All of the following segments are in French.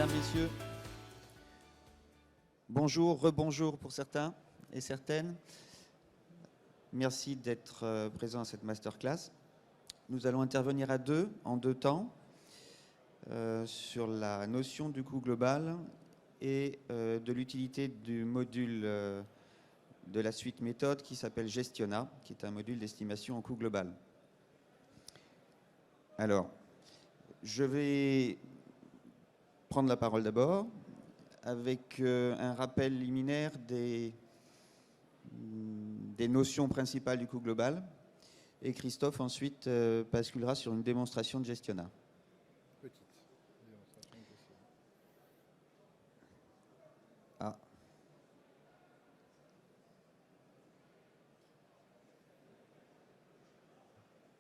mesdames, messieurs. Bonjour, rebonjour pour certains et certaines. Merci d'être présents à cette masterclass. Nous allons intervenir à deux, en deux temps, sur la notion du coût global et de l'utilité du module de la suite méthode qui s'appelle Gestiona, qui est un module d'estimation en coût global. Alors, je vais prendre la parole d'abord avec un rappel liminaire des notions principales du coût global. Et Christophe ensuite basculera sur une démonstration de Gestiona. Petite démonstration possible. Ah.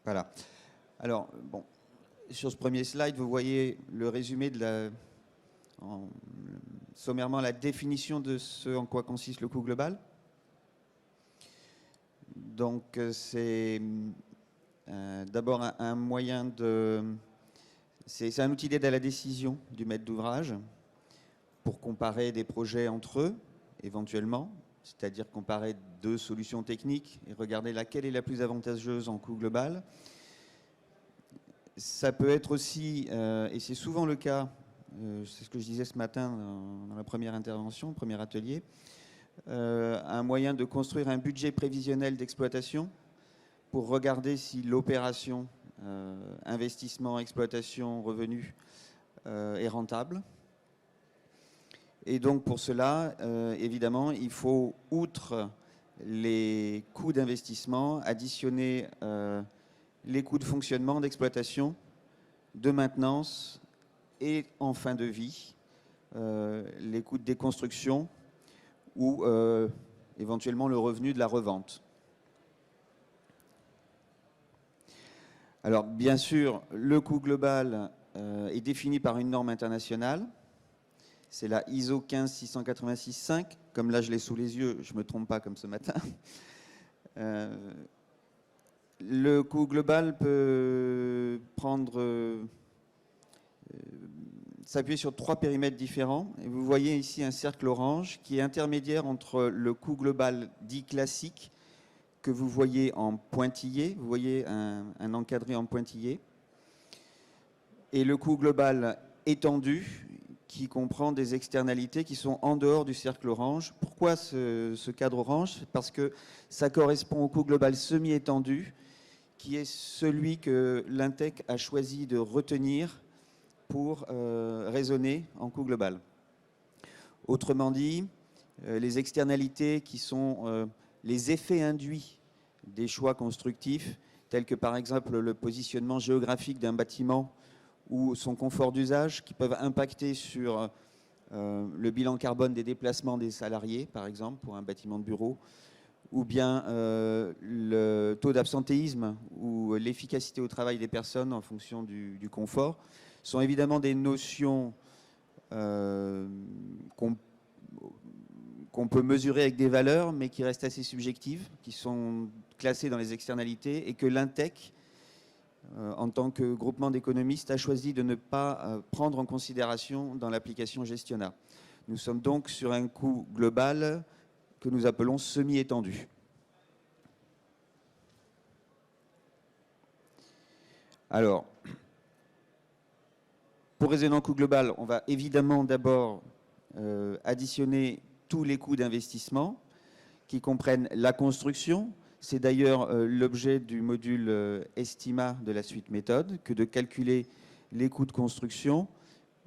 Voilà. Alors, bon, sur ce premier slide, vous voyez le résumé de sommairement la définition de ce en quoi consiste le coût global. Donc, c'est d'abord un moyen de... C'est un outil d'aide à la décision du maître d'ouvrage pour comparer des projets entre eux, éventuellement, c'est-à-dire comparer deux solutions techniques et regarder laquelle est la plus avantageuse en coût global. Ça peut être aussi, et c'est souvent le cas, c'est ce que je disais ce matin dans la première intervention, premier atelier, un moyen de construire un budget prévisionnel d'exploitation pour regarder si l'opération investissement, exploitation, revenu est rentable. Et donc pour cela, évidemment, il faut, outre les coûts d'investissement, additionner les coûts de fonctionnement, d'exploitation, de maintenance et en fin de vie, les coûts de déconstruction ou éventuellement le revenu de la revente. Alors bien sûr, le coût global est défini par une norme internationale. C'est la ISO 15686-5. Comme là je l'ai sous les yeux, je ne me trompe pas comme ce matin. Le coût global peut s'appuyer sur trois périmètres différents. Et vous voyez ici un cercle orange qui est intermédiaire entre le coût global dit classique, que vous voyez en pointillé, vous voyez un encadré en pointillé, et le coût global étendu, qui comprend des externalités qui sont en dehors du cercle orange. Pourquoi ce cadre orange? Parce que ça correspond au coût global semi-étendu, qui est celui que l'Intec a choisi de retenir pour raisonner en coût global. Autrement dit, les externalités qui sont les effets induits des choix constructifs, tels que par exemple le positionnement géographique d'un bâtiment ou son confort d'usage, qui peuvent impacter sur le bilan carbone des déplacements des salariés, par exemple, pour un bâtiment de bureau, ou bien le taux d'absentéisme ou l'efficacité au travail des personnes en fonction du confort, sont évidemment des notions qu'on peut mesurer avec des valeurs, mais qui restent assez subjectives, qui sont classées dans les externalités, et que l'Intec, en tant que groupement d'économistes, a choisi de ne pas prendre en considération dans l'application Gestiona. Nous sommes donc sur un coût global que nous appelons semi-étendu. Alors, pour raisonner en coût global, on va évidemment d'abord additionner tous les coûts d'investissement qui comprennent la construction. C'est d'ailleurs l'objet du module Estima de la suite méthode, que de calculer les coûts de construction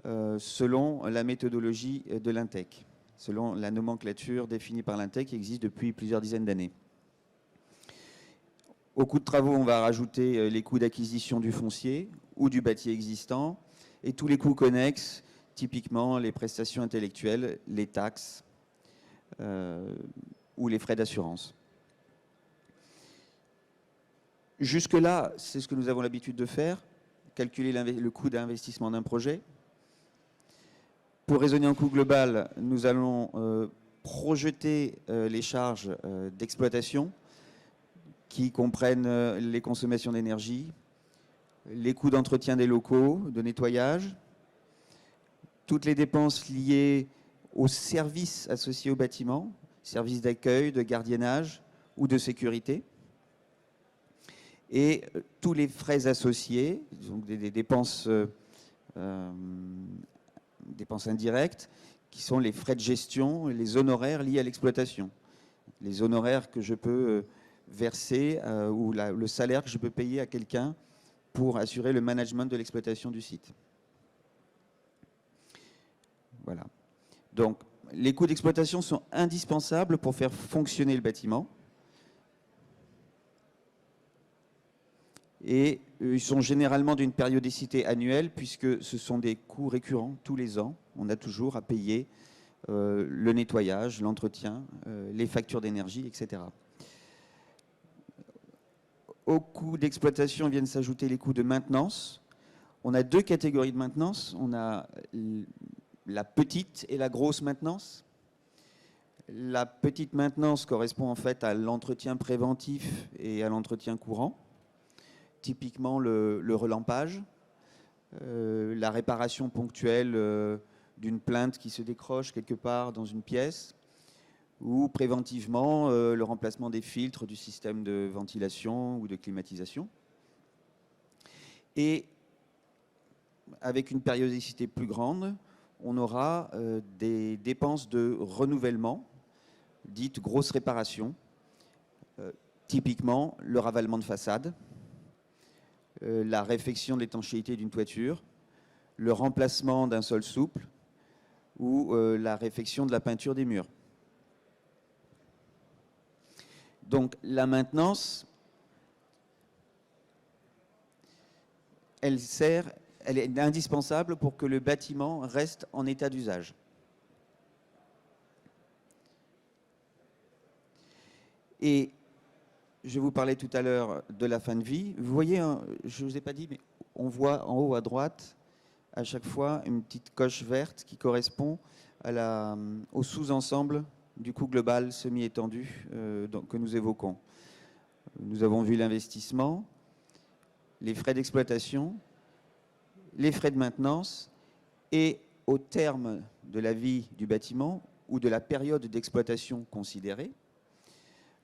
selon la méthodologie de l'Intec, selon la nomenclature définie par l'Intec qui existe depuis plusieurs dizaines d'années. Au coût de travaux, on va rajouter les coûts d'acquisition du foncier ou du bâti existant et tous les coûts connexes, typiquement les prestations intellectuelles, les taxes ou les frais d'assurance. Jusque-là, c'est ce que nous avons l'habitude de faire, calculer le coût d'investissement d'un projet. Pour raisonner en coût global, nous allons projeter les charges d'exploitation qui comprennent les consommations d'énergie, les coûts d'entretien des locaux, de nettoyage, toutes les dépenses liées aux services associés au bâtiment, services d'accueil, de gardiennage ou de sécurité, et tous les frais associés, donc des dépenses, dépenses indirectes, qui sont les frais de gestion et les honoraires liés à l'exploitation. Les honoraires que je peux verser ou le salaire que je peux payer à quelqu'un pour assurer le management de l'exploitation du site. Voilà. Donc, les coûts d'exploitation sont indispensables pour faire fonctionner le bâtiment. Et ils sont généralement d'une périodicité annuelle puisque ce sont des coûts récurrents tous les ans. On a toujours à payer le nettoyage, l'entretien, les factures d'énergie, etc. Aux coûts d'exploitation viennent s'ajouter les coûts de maintenance. On a deux catégories de maintenance. On a la petite et la grosse maintenance. La petite maintenance correspond en fait à l'entretien préventif et à l'entretien courant. Typiquement le relampage, la réparation ponctuelle d'une plainte qui se décroche quelque part dans une pièce, ou préventivement le remplacement des filtres du système de ventilation ou de climatisation. Et avec une périodicité plus grande, on aura des dépenses de renouvellement, dites grosses réparations, typiquement le ravalement de façade, la réfection de l'étanchéité d'une toiture, le remplacement d'un sol souple ou la réfection de la peinture des murs. Donc la maintenance, elle est indispensable pour que le bâtiment reste en état d'usage. Et je vous parlais tout à l'heure de la fin de vie. Vous voyez, je ne vous ai pas dit, mais on voit en haut à droite, à chaque fois, une petite coche verte qui correspond au sous-ensemble du coût global semi-étendu que nous évoquons. Nous avons vu l'investissement, les frais d'exploitation, les frais de maintenance, et au terme de la vie du bâtiment ou de la période d'exploitation considérée,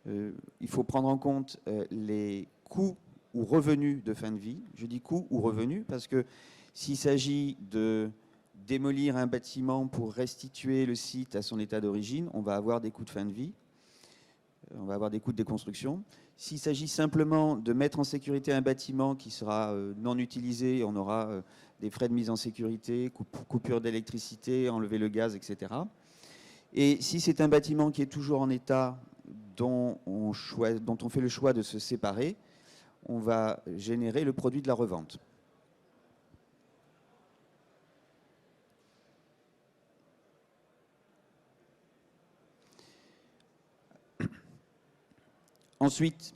il faut prendre en compte les coûts ou revenus de fin de vie. Je dis coûts ou revenus parce que s'il s'agit de démolir un bâtiment pour restituer le site à son état d'origine, on va avoir des coûts de fin de vie, on va avoir des coûts de déconstruction. S'il s'agit simplement de mettre en sécurité un bâtiment qui sera non utilisé, on aura des frais de mise en sécurité, coupure d'électricité, enlever le gaz, etc. Et si c'est un bâtiment qui est toujours en état dont on fait le choix de se séparer, on va générer le produit de la revente. Ensuite,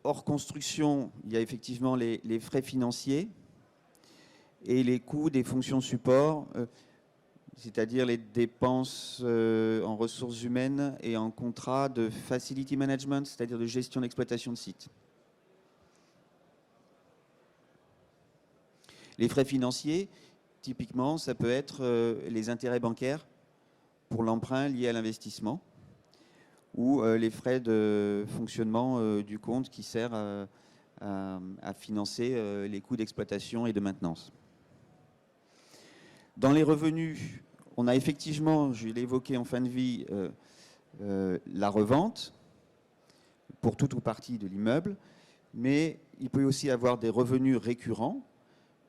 hors construction, il y a effectivement les frais financiers et les coûts des fonctions support, c'est-à-dire les dépenses en ressources humaines et en contrat de facility management, c'est-à-dire de gestion d'exploitation de site. Les frais financiers, typiquement, ça peut être les intérêts bancaires pour l'emprunt lié à l'investissement ou les frais de fonctionnement du compte qui sert à financer les coûts d'exploitation et de maintenance. Dans les revenus, on a effectivement, je l'ai évoqué en fin de vie, la revente pour toute ou partie de l'immeuble, mais il peut aussi avoir des revenus récurrents,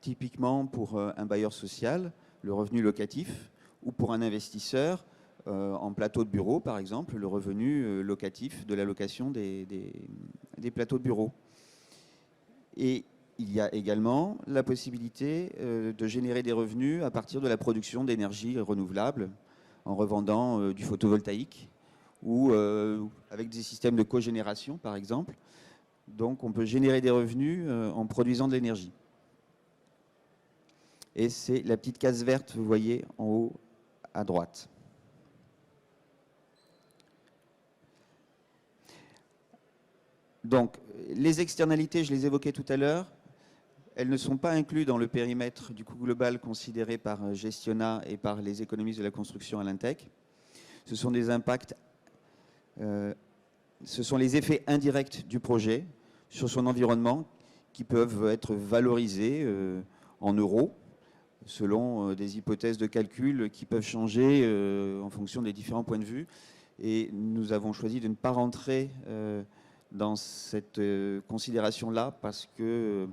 typiquement pour un bailleur social, le revenu locatif, ou pour un investisseur en plateau de bureau, par exemple, le revenu locatif de la location des plateaux de bureau. Et il y a également la possibilité de générer des revenus à partir de la production d'énergie renouvelable en revendant du photovoltaïque ou avec des systèmes de cogénération, par exemple. Donc, on peut générer des revenus en produisant de l'énergie. Et c'est la petite case verte, vous voyez, en haut à droite. Donc, les externalités, je les évoquais tout à l'heure, Elles ne sont pas incluses dans le périmètre du coût global considéré par Gestiona et par les économistes de la construction à l'INTEC. Ce sont des impacts, ce sont les effets indirects du projet sur son environnement qui peuvent être valorisés en euros selon des hypothèses de calcul qui peuvent changer en fonction des différents points de vue. Et nous avons choisi de ne pas rentrer dans cette considération-là parce que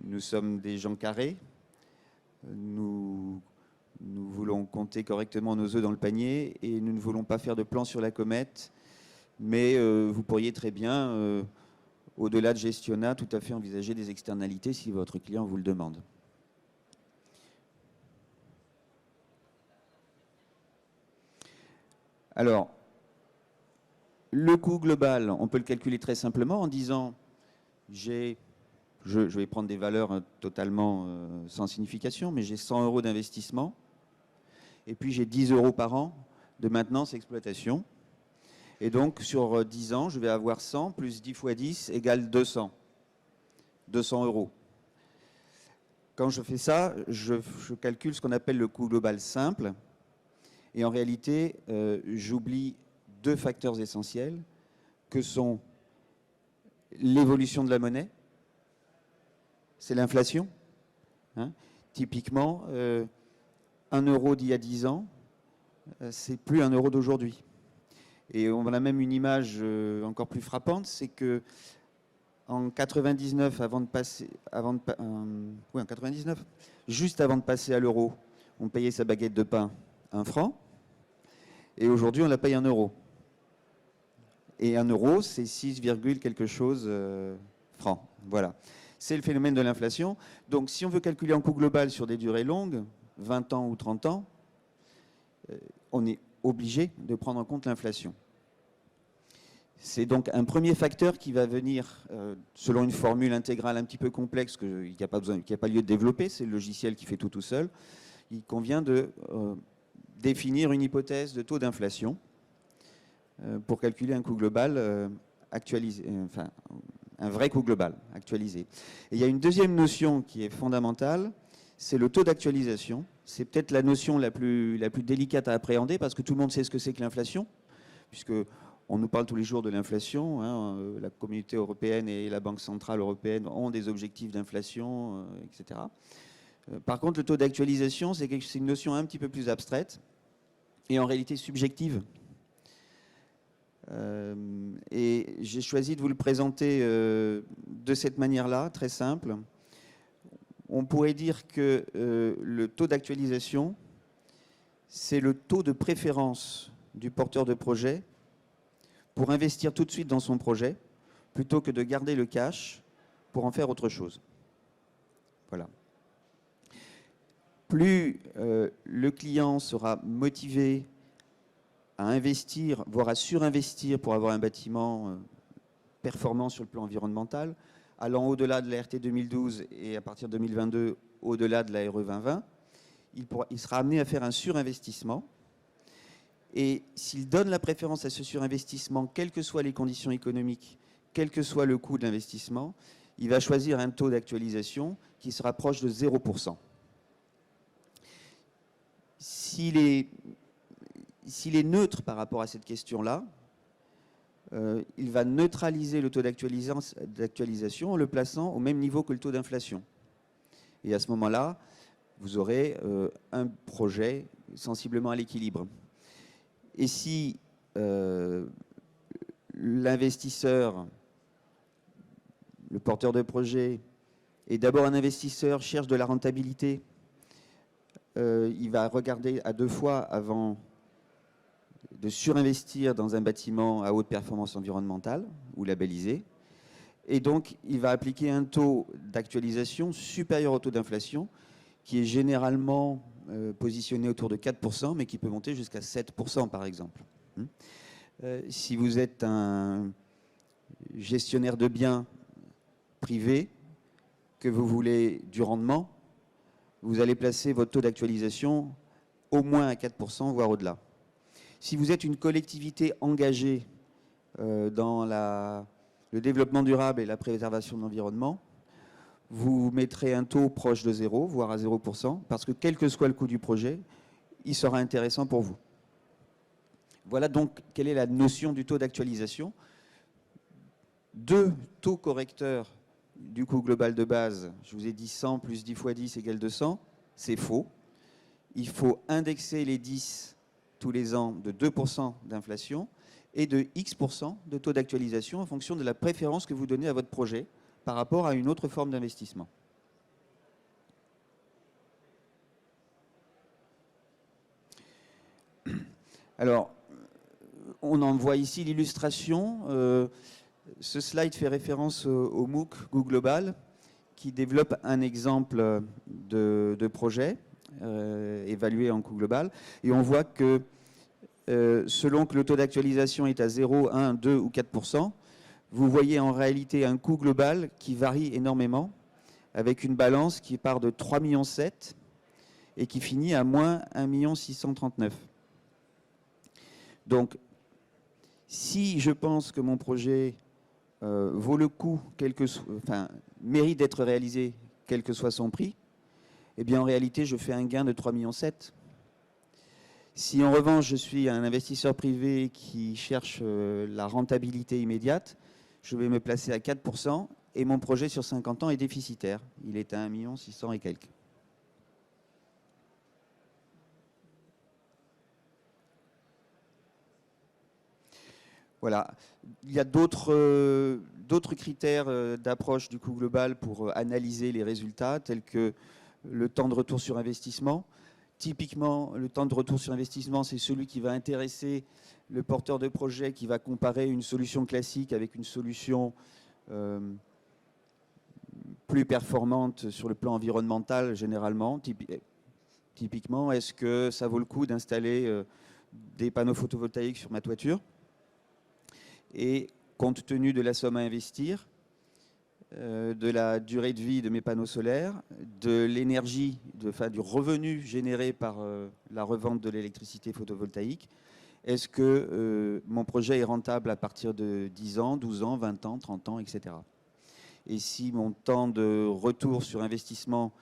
nous sommes des gens carrés. Nous voulons compter correctement nos œufs dans le panier et nous ne voulons pas faire de plan sur la comète. Mais vous pourriez très bien, au-delà de Gestiona, tout à fait envisager des externalités si votre client vous le demande. Alors, le coût global, on peut le calculer très simplement en disant, je vais prendre des valeurs totalement sans signification, mais j'ai 100 € d'investissement, et puis j'ai 10 € par an de maintenance et exploitation. Et donc, sur 10 ans, je vais avoir 100 plus 10 fois 10 égale 200. 200 €. Quand je fais ça, je calcule ce qu'on appelle le coût global simple. Et en réalité, j'oublie deux facteurs essentiels que sont l'évolution de la monnaie, c'est l'inflation. Hein. Typiquement, 1 € d'il y a 10 ans, c'est plus 1 € d'aujourd'hui. Et on a même une image encore plus frappante, c'est que en 99, en 99, juste avant de passer à l'euro, on payait sa baguette de pain 1 franc, et aujourd'hui on la paye 1 €. Et 1 €, c'est 6, quelque chose francs. Voilà. C'est le phénomène de l'inflation. Donc si on veut calculer en coût global sur des durées longues, 20 ans ou 30 ans, on est obligé de prendre en compte l'inflation. C'est donc un premier facteur qui va venir, selon une formule intégrale un petit peu complexe, qu'il n'y a pas lieu de développer, c'est le logiciel qui fait tout seul. Il convient de définir une hypothèse de taux d'inflation pour calculer un coût global actualisé, enfin un vrai coût global actualisé. Et il y a une deuxième notion qui est fondamentale, c'est le taux d'actualisation. C'est peut-être la notion la plus délicate à appréhender parce que tout le monde sait ce que c'est que l'inflation, puisque on nous parle tous les jours de l'inflation. Hein, la Communauté européenne et la Banque centrale européenne ont des objectifs d'inflation, etc. Par contre, le taux d'actualisation, c'est une notion un petit peu plus abstraite et en réalité subjective. Et j'ai choisi de vous le présenter de cette manière-là, très simple. On pourrait dire que le taux d'actualisation, c'est le taux de préférence du porteur de projet pour investir tout de suite dans son projet, plutôt que de garder le cash pour en faire autre chose. Voilà. Plus le client sera motivé à investir, voire à surinvestir pour avoir un bâtiment performant sur le plan environnemental, allant au-delà de la RT 2012 et à partir de 2022, au-delà de la RE 2020, il sera amené à faire un surinvestissement. Et s'il donne la préférence à ce surinvestissement, quelles que soient les conditions économiques, quel que soit le coût de l'investissement, il va choisir un taux d'actualisation qui se rapproche de 0%. S'il est neutre par rapport à cette question-là, il va neutraliser le taux d'actualisation en le plaçant au même niveau que le taux d'inflation. Et à ce moment-là, vous aurez un projet sensiblement à l'équilibre. Et si l'investisseur, le porteur de projet, est d'abord un investisseur, cherche de la rentabilité, il va regarder à 2 fois avant de surinvestir dans un bâtiment à haute performance environnementale ou labellisé. Et donc, il va appliquer un taux d'actualisation supérieur au taux d'inflation qui est généralement positionné autour de 4%, mais qui peut monter jusqu'à 7% par exemple. Si vous êtes un gestionnaire de biens privé, que vous voulez du rendement, vous allez placer votre taux d'actualisation au moins à 4%, voire au-delà. Si vous êtes une collectivité engagée dans le développement durable et la préservation de l'environnement, vous mettrez un taux proche de 0, voire à 0%, parce que quel que soit le coût du projet, il sera intéressant pour vous. Voilà donc quelle est la notion du taux d'actualisation. Deux taux correcteurs du coût global de base, je vous ai dit 100 plus 10 fois 10 égale 200, c'est faux. Il faut indexer les 10 tous les ans de 2% d'inflation et de X% de taux d'actualisation en fonction de la préférence que vous donnez à votre projet par rapport à une autre forme d'investissement. Alors, on en voit ici l'illustration. Ce slide fait référence au MOOC Go Global qui développe un exemple de projet évalué en coût global. Et on voit que selon que le taux d'actualisation est à 0, 1, 2 ou 4%, vous voyez en réalité un coût global qui varie énormément, avec une balance qui part de 3,7 millions et qui finit à moins 1,639 million. Donc, si je pense que mon projet vaut le coup, mérite d'être réalisé, quel que soit son prix, eh bien en réalité, je fais un gain de 3,7 millions. Si en revanche, je suis un investisseur privé qui cherche la rentabilité immédiate, je vais me placer à 4% et mon projet sur 50 ans est déficitaire. Il est à 1,6 million et quelques. Voilà. Il y a d'autres critères d'approche du coût global pour analyser les résultats, tels que le temps de retour sur investissement. Typiquement, le temps de retour sur investissement, c'est celui qui va intéresser le porteur de projet, qui va comparer une solution classique avec une solution plus performante sur le plan environnemental, généralement. Typiquement, est-ce que ça vaut le coup d'installer des panneaux photovoltaïques sur ma toiture ? Et compte tenu de la somme à investir, de la durée de vie de mes panneaux solaires, de l'énergie, du revenu généré par la revente de l'électricité photovoltaïque, est-ce que mon projet est rentable à partir de 10 ans, 12 ans, 20 ans, 30 ans, etc. Et si mon temps de retour sur investissement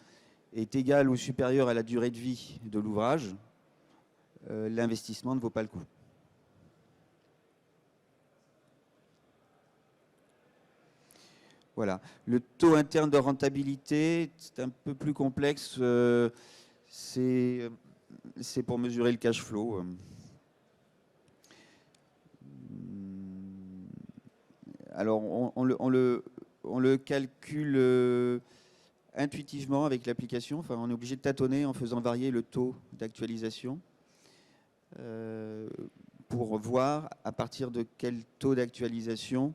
est égal ou supérieur à la durée de vie de l'ouvrage, l'investissement ne vaut pas le coup. Voilà. Le taux interne de rentabilité, c'est un peu plus complexe. C'est pour mesurer le cash flow. Alors, on le calcule intuitivement avec l'application. Enfin, on est obligé de tâtonner en faisant varier le taux d'actualisation pour voir à partir de quel taux d'actualisation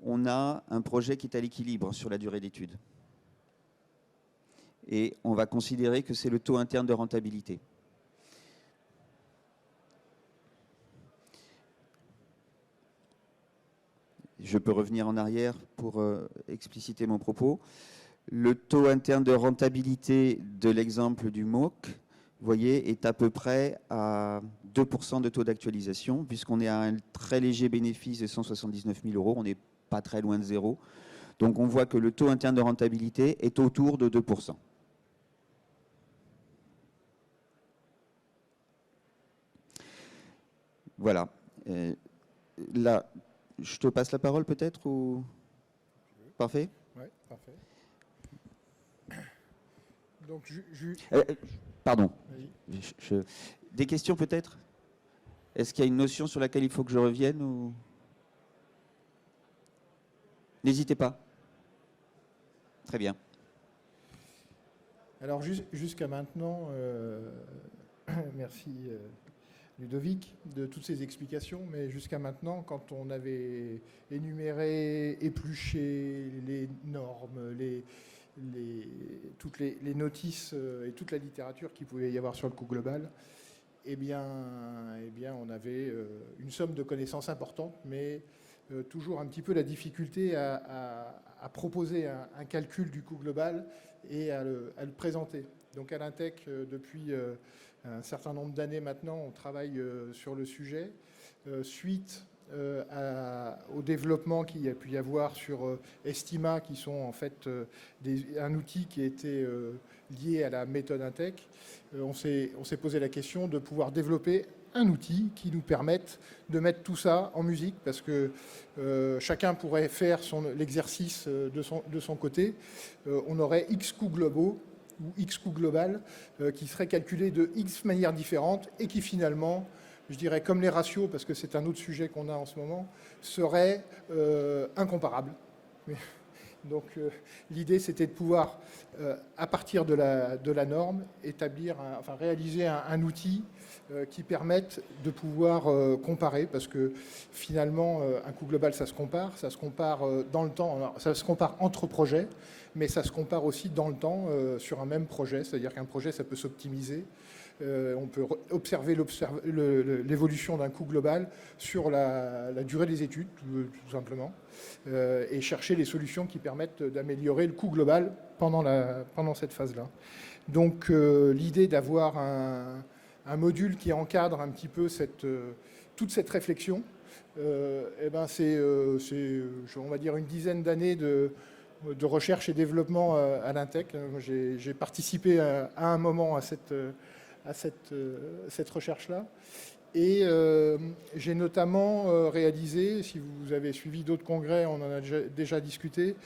on a un projet qui est à l'équilibre sur la durée d'étude. Et on va considérer que c'est le taux interne de rentabilité. Je peux revenir en arrière pour expliciter mon propos. Le taux interne de rentabilité de l'exemple du MOOC, vous voyez, est à peu près à 2% de taux d'actualisation, puisqu'on est à un très léger bénéfice de 179 000 €. On n'est pas très loin de zéro. Donc on voit que le taux interne de rentabilité est autour de 2%. Voilà. Là, je te passe la parole peut-être ou... Parfait ? Oui, parfait. Donc, pardon. Oui. Des questions peut-être ? Est-ce qu'il y a une notion sur laquelle il faut que je revienne ou... N'hésitez pas. Très bien. Alors jusqu'à maintenant, merci Ludovic de toutes ces explications, mais jusqu'à maintenant, quand on avait énuméré, épluché les normes, toutes les notices et toute la littérature qu'il pouvait y avoir sur le coût global, eh bien on avait une somme de connaissances importante, mais toujours un petit peu la difficulté à proposer un calcul du coût global et à le présenter. Donc à l'Intech, depuis un certain nombre d'années maintenant, on travaille sur le sujet. Suite au développement qu'il y a pu y avoir sur Estima, qui sont en fait un outil qui a été lié à la méthode Intech. On s'est posé la question de pouvoir développer un outil qui nous permette de mettre tout ça en musique, parce que chacun pourrait faire l'exercice de son côté. On aurait X coûts globaux ou X coûts global qui seraient calculés de X manières différentes et qui finalement, je dirais comme les ratios, parce que c'est un autre sujet qu'on a en ce moment, seraient incomparables. Donc l'idée, c'était de pouvoir, à partir de la norme, réaliser un outil qui permette de pouvoir comparer, parce que finalement, un coût global, ça se compare dans le temps. Alors, ça se compare entre projets, mais ça se compare aussi dans le temps sur un même projet, c'est-à-dire qu'un projet, ça peut s'optimiser. On peut observer l'évolution d'un coût global sur la durée des études, tout simplement, et chercher les solutions qui permettent d'améliorer le coût global pendant cette phase-là. Donc l'idée d'avoir un module qui encadre un petit peu toute cette réflexion, c'est, on va dire, une dizaine d'années de recherche et développement à l'Intech. J'ai participé à un moment à cette recherche-là. Et j'ai notamment réalisé, si vous avez suivi d'autres congrès, on en a déjà discuté,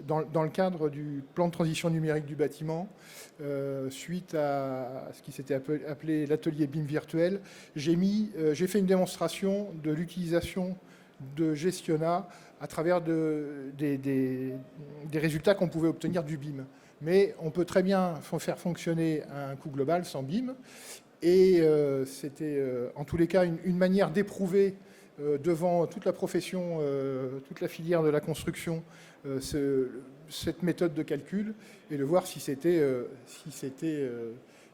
dans le cadre du plan de transition numérique du bâtiment, suite à ce qui s'était appelé l'atelier BIM virtuel, j'ai fait une démonstration de l'utilisation de Gestiona à travers des résultats qu'on pouvait obtenir du BIM. Mais on peut très bien faire fonctionner un coût global sans BIM. Et c'était en tous les cas une manière d'éprouver devant toute la profession, toute la filière de la construction, cette méthode de calcul et de voir si c'était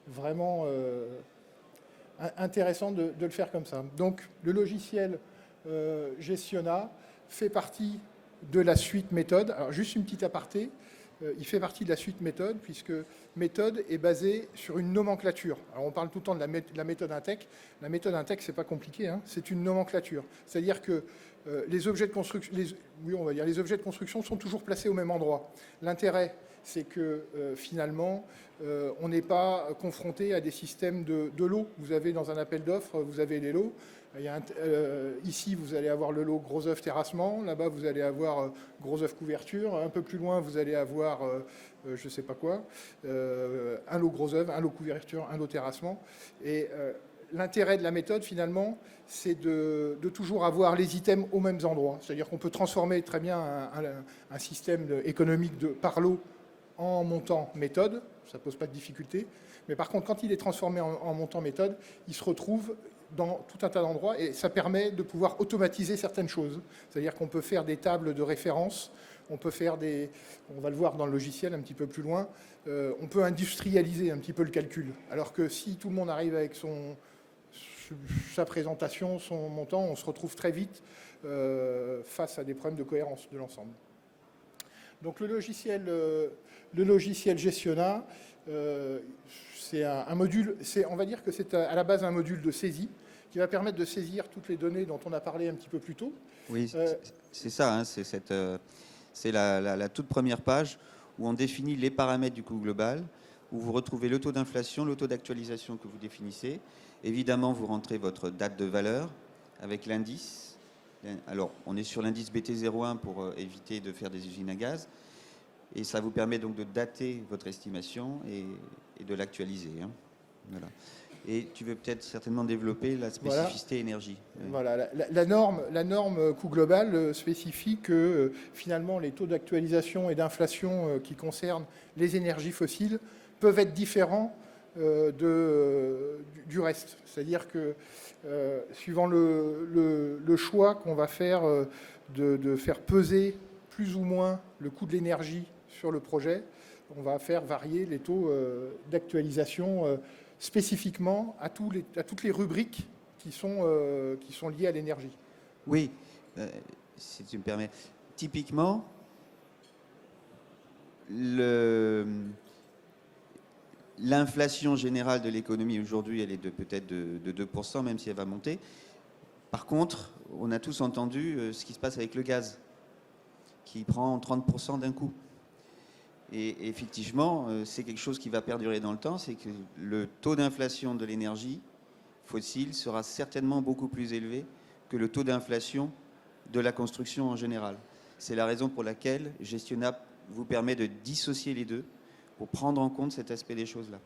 vraiment intéressant de le faire comme ça. Donc le logiciel Gestiona fait partie de la suite méthode. Alors juste une petite aparté. Il fait partie de la suite méthode, puisque méthode est basée sur une nomenclature. Alors on parle tout le temps de la méthode Intech. La méthode Intech, c'est pas compliqué, hein, c'est une nomenclature. C'est-à-dire que les objets de construction, les objets de construction sont toujours placés au même endroit. L'intérêt, c'est que finalement, on n'est pas confronté à des systèmes de lots. Vous avez dans un appel d'offres, vous avez les lots. Ici, vous allez avoir le lot gros œuvre terrassement. Là-bas, vous allez avoir gros œuvre couverture. Un peu plus loin, vous allez avoir, je ne sais pas quoi, un lot gros œuvre, un lot couverture, un lot terrassement. Et l'intérêt de la méthode, finalement, c'est de toujours avoir les items aux mêmes endroits. C'est-à-dire qu'on peut transformer très bien un système économique par lot en montant méthode. Ça ne pose pas de difficulté. Mais par contre, quand il est transformé en montant méthode, il se retrouve dans tout un tas d'endroits et ça permet de pouvoir automatiser certaines choses. C'est-à-dire qu'on peut faire des tables de référence, on peut faire on va le voir dans le logiciel un petit peu plus loin, on peut industrialiser un petit peu le calcul. Alors que si tout le monde arrive avec sa présentation, son montant, on se retrouve très vite face à des problèmes de cohérence de l'ensemble. Donc le logiciel Gestiona, c'est un module, on va dire que c'est à la base un module de saisie qui va permettre de saisir toutes les données dont on a parlé un petit peu plus tôt. Oui, c'est ça, hein, c'est la toute première page où on définit les paramètres du coût global, où vous retrouvez le taux d'inflation, le taux d'actualisation que vous définissez. Évidemment, vous rentrez votre date de valeur avec l'indice. Alors, on est sur l'indice BT01 pour éviter de faire des usines à gaz. Et ça vous permet donc de dater votre estimation et de l'actualiser. Hein. Voilà. Et tu veux peut-être certainement développer la spécificité énergie. Voilà, la norme coût global spécifie que finalement les taux d'actualisation et d'inflation qui concernent les énergies fossiles peuvent être différents du reste. C'est-à-dire que suivant le choix qu'on va faire de faire peser plus ou moins le coût de l'énergie sur le projet, on va faire varier les taux d'actualisation spécifiquement à toutes les rubriques qui sont liées à l'énergie. Oui, si tu me permets. Typiquement, l'inflation générale de l'économie aujourd'hui, elle est peut-être de 2%, même si elle va monter. Par contre, on a tous entendu ce qui se passe avec le gaz, qui prend 30% d'un coup. Et effectivement, c'est quelque chose qui va perdurer dans le temps, c'est que le taux d'inflation de l'énergie fossile sera certainement beaucoup plus élevé que le taux d'inflation de la construction en général. C'est la raison pour laquelle Gestionap vous permet de dissocier les deux pour prendre en compte cet aspect des choses-là.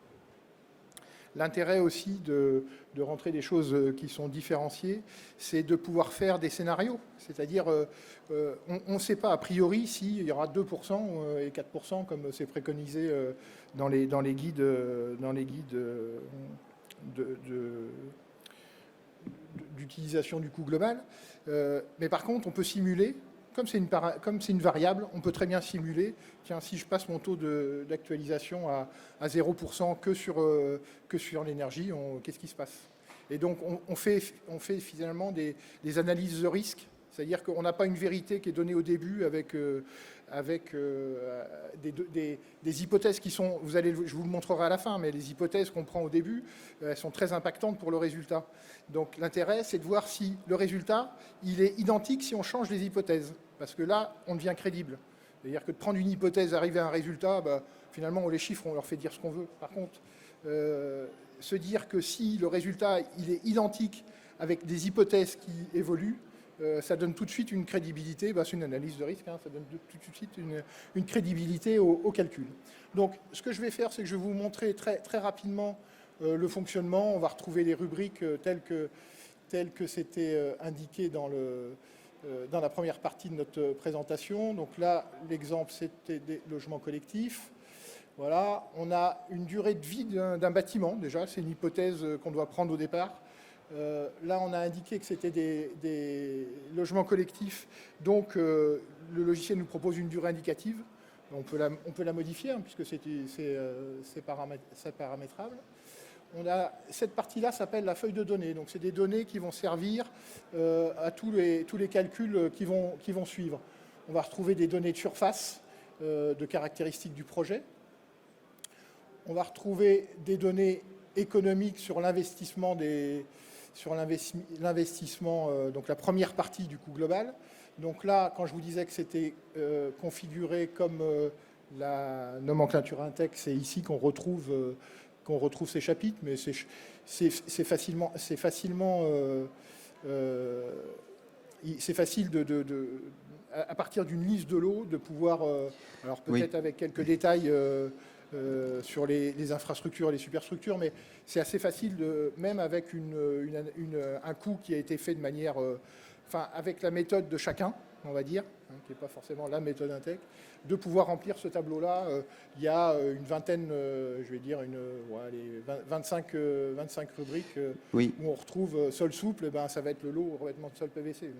L'intérêt aussi de rentrer des choses qui sont différenciées, c'est de pouvoir faire des scénarios. C'est-à-dire, on ne sait pas a priori s'il y aura 2% et 4% comme c'est préconisé dans les guides, d'utilisation du coût global. Mais par contre, on peut simuler. Comme c'est une variable, on peut très bien simuler, tiens, si je passe mon taux d'actualisation à 0% que sur l'énergie, qu'est-ce qui se passe? Et donc, on fait finalement des analyses de risque, c'est-à-dire qu'on n'a pas une vérité qui est donnée au début avec des hypothèses qui sont, je vous le montrerai à la fin, mais les hypothèses qu'on prend au début, elles sont très impactantes pour le résultat. Donc l'intérêt, c'est de voir si le résultat, il est identique si on change les hypothèses. Parce que là, on devient crédible. C'est-à-dire que de prendre une hypothèse, arriver à un résultat, finalement, on les chiffre, on leur fait dire ce qu'on veut. Par contre, se dire que si le résultat, il est identique avec des hypothèses qui évoluent, ça donne tout de suite une crédibilité, c'est une analyse de risque, ça donne tout de suite une crédibilité au calcul. Donc, ce que je vais faire, c'est que je vais vous montrer très, très rapidement le fonctionnement. On va retrouver les rubriques telles que c'était indiqué dans la première partie de notre présentation. Donc là, l'exemple, c'était des logements collectifs. Voilà, on a une durée de vie d'un bâtiment, déjà, c'est une hypothèse qu'on doit prendre au départ. Là, on a indiqué que c'était des logements collectifs, donc le logiciel nous propose une durée indicative. On peut la modifier, puisque c'est paramétrable. Cette partie-là s'appelle la feuille de données. Donc, c'est des données qui vont servir à tous les calculs qui vont suivre. On va retrouver des données de surface, de caractéristiques du projet. On va retrouver des données économiques sur l'investissement, donc la première partie du coût global. Donc là, quand je vous disais que c'était configuré comme la nomenclature Intec, c'est ici qu'on retrouve ces chapitres, mais c'est facile à partir d'une liste de lots, de pouvoir, alors peut-être avec quelques détails sur les infrastructures et les superstructures, mais c'est assez facile, même avec un coût qui a été fait de manière, avec la méthode de chacun, on va dire, qui n'est pas forcément la méthode Intec, de pouvoir remplir ce tableau-là. Il y a une vingtaine, 25 rubriques où on retrouve sol souple, ça va être le lot revêtement de sol PVC.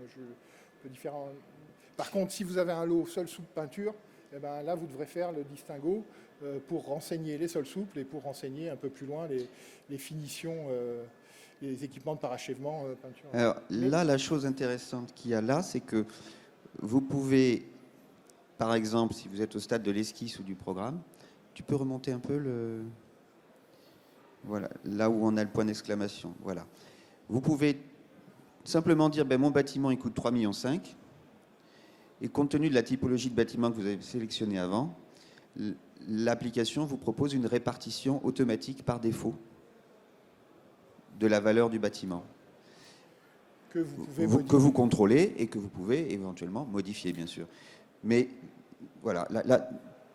Par contre, si vous avez un lot sol souple peinture, là, vous devrez faire le distinguo pour renseigner les sols souples et pour renseigner un peu plus loin les finitions, les équipements de parachèvement peinture. Alors là, la chose intéressante qu'il y a là, c'est que vous pouvez, par exemple, si vous êtes au stade de l'esquisse ou du programme, tu peux remonter un peu voilà, là où on a le point d'exclamation. Voilà. Vous pouvez simplement dire, mon bâtiment, il coûte 3,5 millions. Et compte tenu de la typologie de bâtiment que vous avez sélectionné avant, l'application vous propose une répartition automatique par défaut de la valeur du bâtiment. Que vous contrôlez et que vous pouvez éventuellement modifier, bien sûr. Mais voilà, là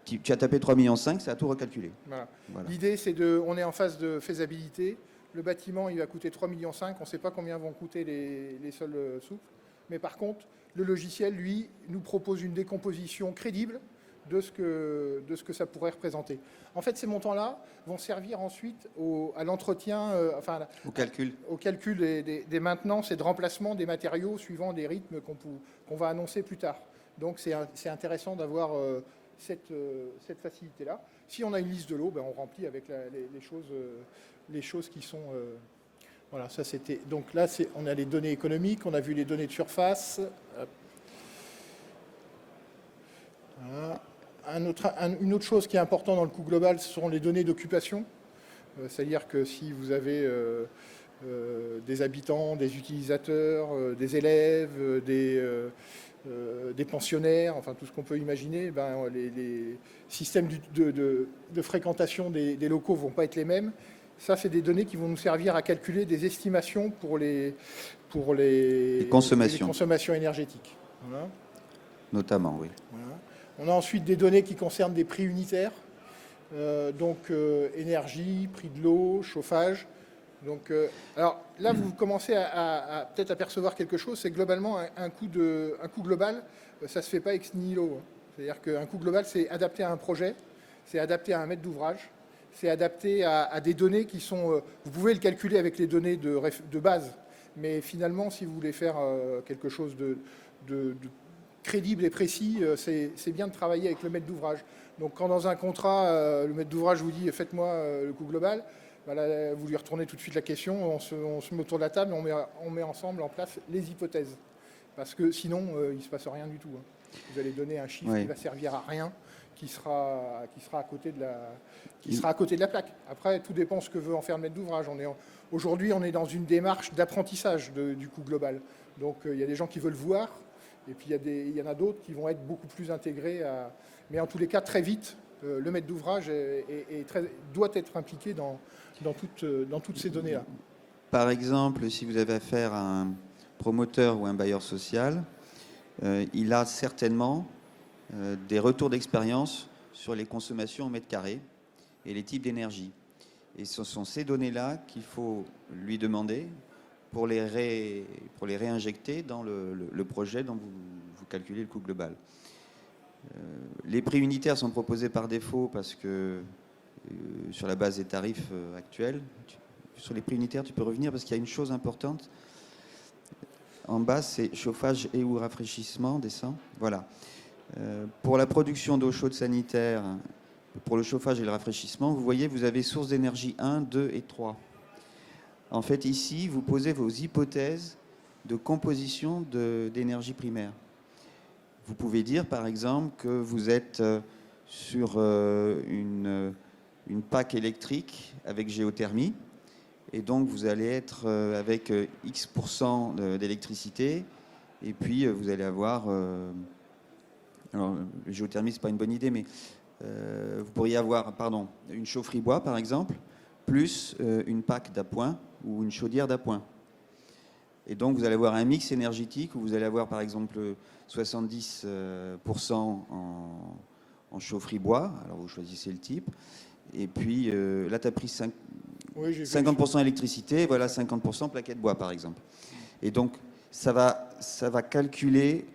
tu as tapé 3,5 millions, ça a tout recalculé. Voilà. L'idée, c'est on est en phase de faisabilité. Le bâtiment, il va coûter 3,5 millions. On ne sait pas combien vont coûter les sols souples. Mais par contre, le logiciel, lui, nous propose une décomposition crédible de ce que ça pourrait représenter. En fait, ces montants-là vont servir ensuite à l'entretien, au calcul des maintenances et de remplacement des matériaux suivant des rythmes qu'on va annoncer plus tard. Donc, c'est intéressant d'avoir cette facilité-là. Si on a une liste de lots, on remplit avec les choses qui sont... Voilà, ça c'était. Donc là, on a les données économiques, on a vu les données de surface. Voilà. Une autre chose qui est importante dans le coût global, ce sont les données d'occupation. C'est-à-dire que si vous avez des habitants, des utilisateurs, des élèves, des pensionnaires, enfin tout ce qu'on peut imaginer, les systèmes de fréquentation des locaux ne vont pas être les mêmes. Ça, c'est des données qui vont nous servir à calculer des estimations pour les consommations énergétiques. Voilà. Notamment, oui. Voilà. On a ensuite des données qui concernent des prix unitaires, énergie, prix de l'eau, chauffage. Donc, alors là, vous commencez à peut-être apercevoir quelque chose, c'est globalement un coût global, ça ne se fait pas ex nihilo. C'est-à-dire qu'un coût global, c'est adapté à un projet, c'est adapté à un mètre d'ouvrage, c'est adapté à des données qui sont... vous pouvez le calculer avec les données de base, mais finalement, si vous voulez faire quelque chose de crédible et précis, c'est bien de travailler avec le mètre d'ouvrage. Donc quand dans un contrat, le maître d'ouvrage vous dit « faites-moi le coût global », là, vous lui retournez tout de suite la question, on se met autour de la table et on met ensemble en place les hypothèses. Parce que sinon, il ne se passe rien du tout. Vous allez donner un chiffre qui va servir à rien, qui sera à côté de la plaque. Après, tout dépend ce que veut en faire le maître d'ouvrage. Aujourd'hui, on est dans une démarche d'apprentissage du coût global. Donc il y a des gens qui veulent voir, et puis il y en a d'autres qui vont être beaucoup plus intégrés. Mais en tous les cas, très vite, le maître d'ouvrage doit être impliqué dans toutes ces données-là. Par exemple, si vous avez affaire à un promoteur ou un bailleur social, il a certainement des retours d'expérience sur les consommations au mètre carré et les types d'énergie. Et ce sont ces données-là qu'il faut lui demander pour les réinjecter dans le projet dont vous calculez le coût global. Les prix unitaires sont proposés par défaut parce que sur la base des tarifs actuels, sur les prix unitaires, tu peux revenir parce qu'il y a une chose importante. En bas, c'est chauffage et ou rafraîchissement, descend. Voilà. Pour la production d'eau chaude sanitaire, pour le chauffage et le rafraîchissement, vous voyez, vous avez sources d'énergie 1, 2 et 3. En fait, ici, vous posez vos hypothèses de composition d'énergie primaire. Vous pouvez dire, par exemple, que vous êtes sur une PAC électrique avec géothermie, et donc vous allez être avec X% d'électricité, et puis vous allez avoir... alors, la géothermie, ce n'est pas une bonne idée, mais vous pourriez avoir une chaufferie bois, par exemple, plus une PAC d'appoint ou une chaudière d'appoint. Et donc, vous allez avoir un mix énergétique où vous allez avoir, par exemple, 70% en chaufferie bois. Alors, vous choisissez le type. Et puis, là, tu as pris 50% électricité, voilà 50% plaquettes bois, par exemple. Et donc, ça va calculer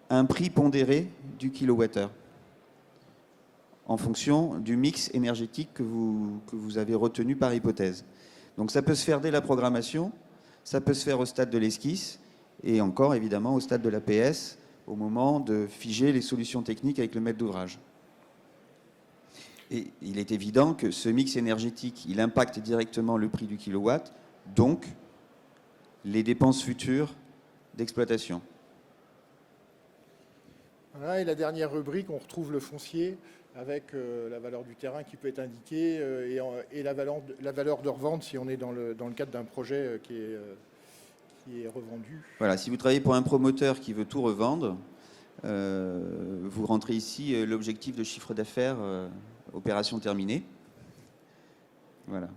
un prix pondéré du kilowattheure en fonction du mix énergétique que vous avez retenu par hypothèse. Donc, ça peut se faire dès la programmation. Ça peut se faire au stade de l'esquisse et encore, évidemment, au stade de l'APS, au moment de figer les solutions techniques avec le maître d'ouvrage. Et il est évident que ce mix énergétique, il impacte directement le prix du kilowatt, donc les dépenses futures d'exploitation. Voilà, et la dernière rubrique, on retrouve le foncier avec la valeur du terrain qui peut être indiquée et la valeur de revente si on est dans le cadre d'un projet qui est revendu. Voilà, si vous travaillez pour un promoteur qui veut tout revendre, vous rentrez ici l'objectif de chiffre d'affaires, opération terminée. Voilà.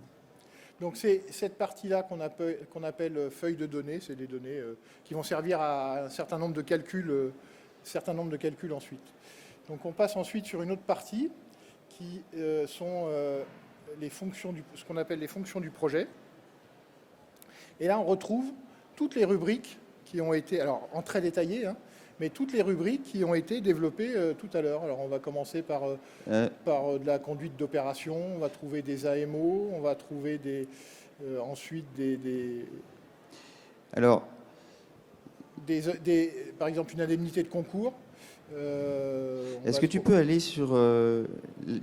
Donc c'est cette partie-là qu'on appelle feuille de données, c'est des données qui vont servir à un certain nombre de calculs ensuite. Donc on passe ensuite sur une autre partie qui sont ce qu'on appelle les fonctions du projet. Et là, on retrouve toutes les rubriques qui ont été, alors en très détaillé, mais toutes les rubriques qui ont été développées tout à l'heure. Alors on va commencer par de la conduite d'opération, on va trouver des AMO, on va trouver ensuite Alors, par exemple une indemnité de concours. Est-ce que tu peux aller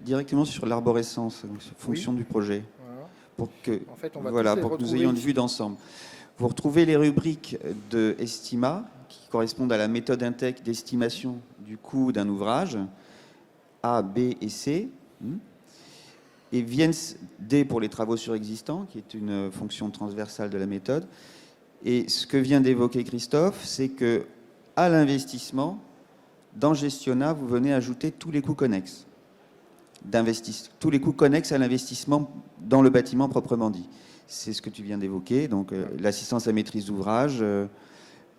directement sur l'arborescence, fonction du projet, pour que, pour que nous ayons une vue d'ensemble. Vous retrouvez les rubriques de Estima, qui correspondent à la méthode INTEC d'estimation du coût d'un ouvrage, A, B et C. et viennent D pour les travaux surexistants, qui est une fonction transversale de la méthode. Et ce que vient d'évoquer Christophe, c'est que à l'investissement, dans Gestiona, vous venez ajouter tous les coûts connexes tous les coûts connexes à l'investissement dans le bâtiment proprement dit. C'est ce que tu viens d'évoquer, donc l'assistance à maîtrise d'ouvrage,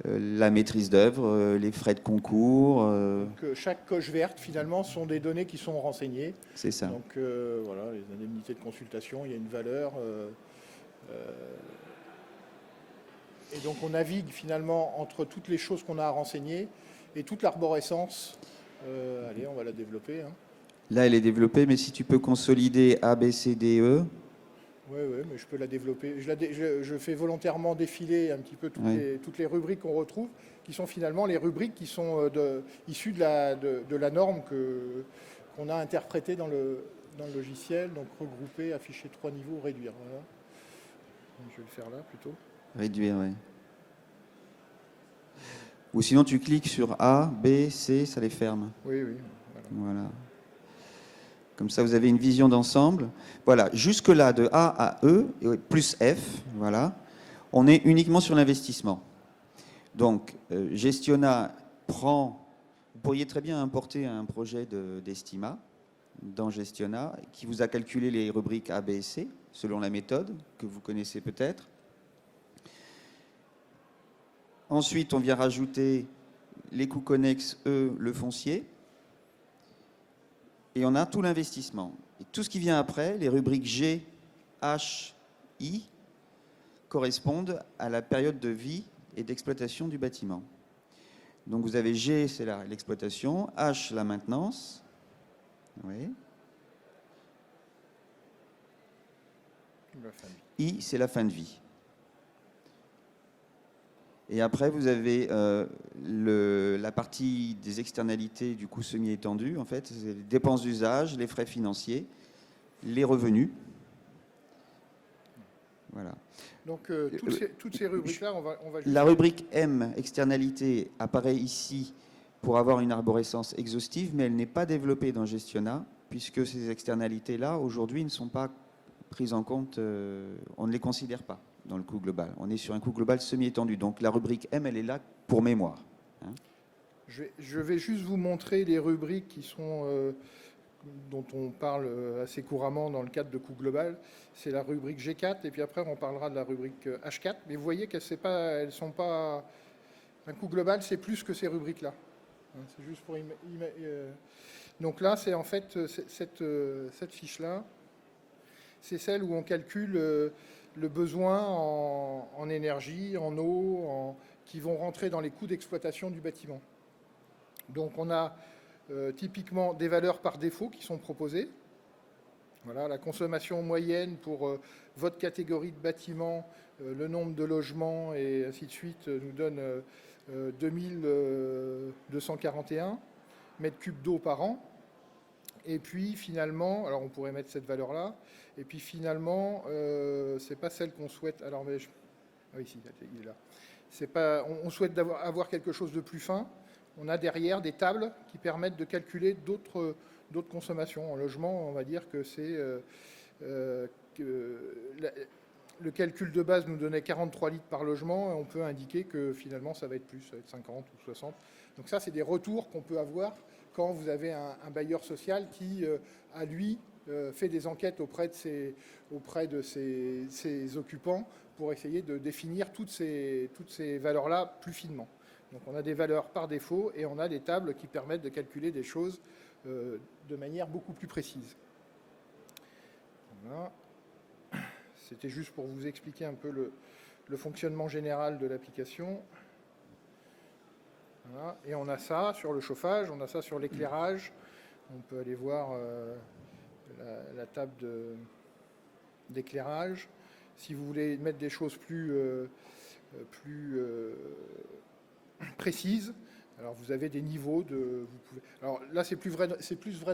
la maîtrise d'œuvre, les frais de concours. Donc, chaque coche verte, finalement, sont des données qui sont renseignées. C'est ça. Donc voilà, les indemnités de consultation, il y a une valeur. Et donc on navigue finalement entre toutes les choses qu'on a à renseigner et toute l'arborescence. Allez, on va la développer. Hein. Là, elle est développée, mais si tu peux consolider A, B, C, D, E. Oui, mais je peux la développer. Je fais volontairement défiler un petit peu toutes les rubriques qu'on retrouve, qui sont finalement les rubriques qui sont issues de la norme qu'on a interprétée dans le logiciel. Donc regrouper, afficher 3 niveaux, réduire. Voilà. Je vais le faire là plutôt. Réduire, oui. Ou sinon, tu cliques sur A, B, C, ça les ferme. Oui. Voilà. Comme ça, vous avez une vision d'ensemble. Voilà, jusque-là, de A à E, plus F, voilà, on est uniquement sur l'investissement. Donc, Gestiona prend... Vous pourriez très bien importer un projet d'Estima dans Gestiona qui vous a calculé les rubriques A, B et C, selon la méthode que vous connaissez peut-être. Ensuite, on vient rajouter les coûts connexes, E, le foncier. Et on a tout l'investissement. Et tout ce qui vient après, les rubriques G, H, I, correspondent à la période de vie et d'exploitation du bâtiment. Donc vous avez G, c'est l'exploitation, H, la maintenance. Oui. I, c'est la fin de vie. Et après, vous avez la partie des externalités du coût semi-étendu, en fait, c'est les dépenses d'usage, les frais financiers, les revenus. Voilà. Donc, toutes ces rubriques-là, on va juste... La rubrique M, externalité, apparaît ici pour avoir une arborescence exhaustive, mais elle n'est pas développée dans Gestiona, puisque ces externalités-là, aujourd'hui, ne sont pas prises en compte, on ne les considère pas dans le coût global. On est sur un coût global semi-étendu. Donc la rubrique M, elle est là pour mémoire. Hein. Je vais juste vous montrer les rubriques qui sont, dont on parle assez couramment dans le cadre de coût global. C'est la rubrique G4, et puis après on parlera de la rubrique H4. Mais vous voyez qu'elles sont pas... Un coût global, c'est plus que ces rubriques-là. Hein, c'est juste pour... Donc là, c'est en fait cette fiche-là. C'est celle où on calcule... le besoin en énergie, en eau, qui vont rentrer dans les coûts d'exploitation du bâtiment. Donc on a typiquement des valeurs par défaut qui sont proposées. Voilà, la consommation moyenne pour votre catégorie de bâtiment, le nombre de logements et ainsi de suite nous donne 2241 mètres cubes d'eau par an. Et puis finalement, alors on pourrait mettre cette valeur-là, et puis finalement, c'est pas celle qu'on souhaite. Alors, mais ah oui, si, il est là. C'est pas, on souhaite avoir quelque chose de plus fin. On a derrière des tables qui permettent de calculer d'autres consommations. En logement, on va dire que c'est le calcul de base nous donnait 43 litres par logement, et on peut indiquer que finalement ça va être plus, ça va être 50 ou 60. Donc ça, c'est des retours qu'on peut avoir quand vous avez un bailleur social qui, à lui, fait des enquêtes auprès de ses occupants pour essayer de définir toutes ces valeurs-là plus finement. Donc on a des valeurs par défaut et on a des tables qui permettent de calculer des choses de manière beaucoup plus précise. Voilà. C'était juste pour vous expliquer un peu le fonctionnement général de l'application. Voilà. Et on a ça sur le chauffage, on a ça sur l'éclairage. On peut aller voir la table d'éclairage. Si vous voulez mettre des choses plus précises, alors vous avez des niveaux alors là, c'est plus vrai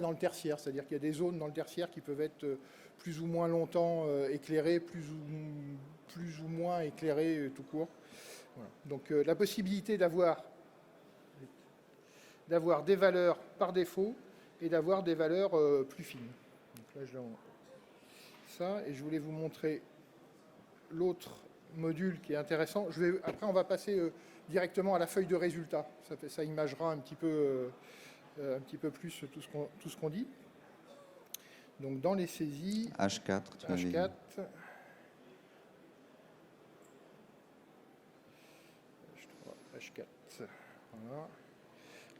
dans le tertiaire, c'est-à-dire qu'il y a des zones dans le tertiaire qui peuvent être plus ou moins longtemps éclairées, plus ou moins éclairées tout court. Voilà. Donc la possibilité d'avoir des valeurs par défaut et d'avoir des valeurs plus fines. Donc là, ça, et je voulais vous montrer l'autre module qui est intéressant. Après, on va passer directement à la feuille de résultats. Ça imagera un petit peu plus tout ce qu'on dit. Donc, dans les saisies... H4. H4. H4. Voilà.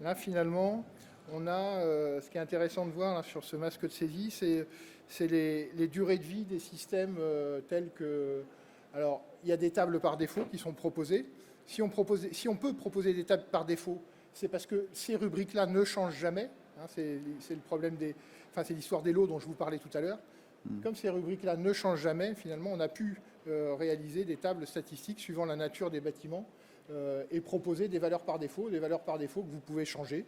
Là, finalement, on a ce qui est intéressant de voir là, sur ce masque de saisie, c'est les durées de vie des systèmes tels que... Alors, il y a des tables par défaut qui sont proposées. Si on peut proposer des tables par défaut, c'est parce que ces rubriques-là ne changent jamais. Hein, c'est le problème c'est l'histoire des lots dont je vous parlais tout à l'heure. Comme ces rubriques-là ne changent jamais, finalement, on a pu réaliser des tables statistiques suivant la nature des bâtiments et proposer des valeurs par défaut que vous pouvez changer.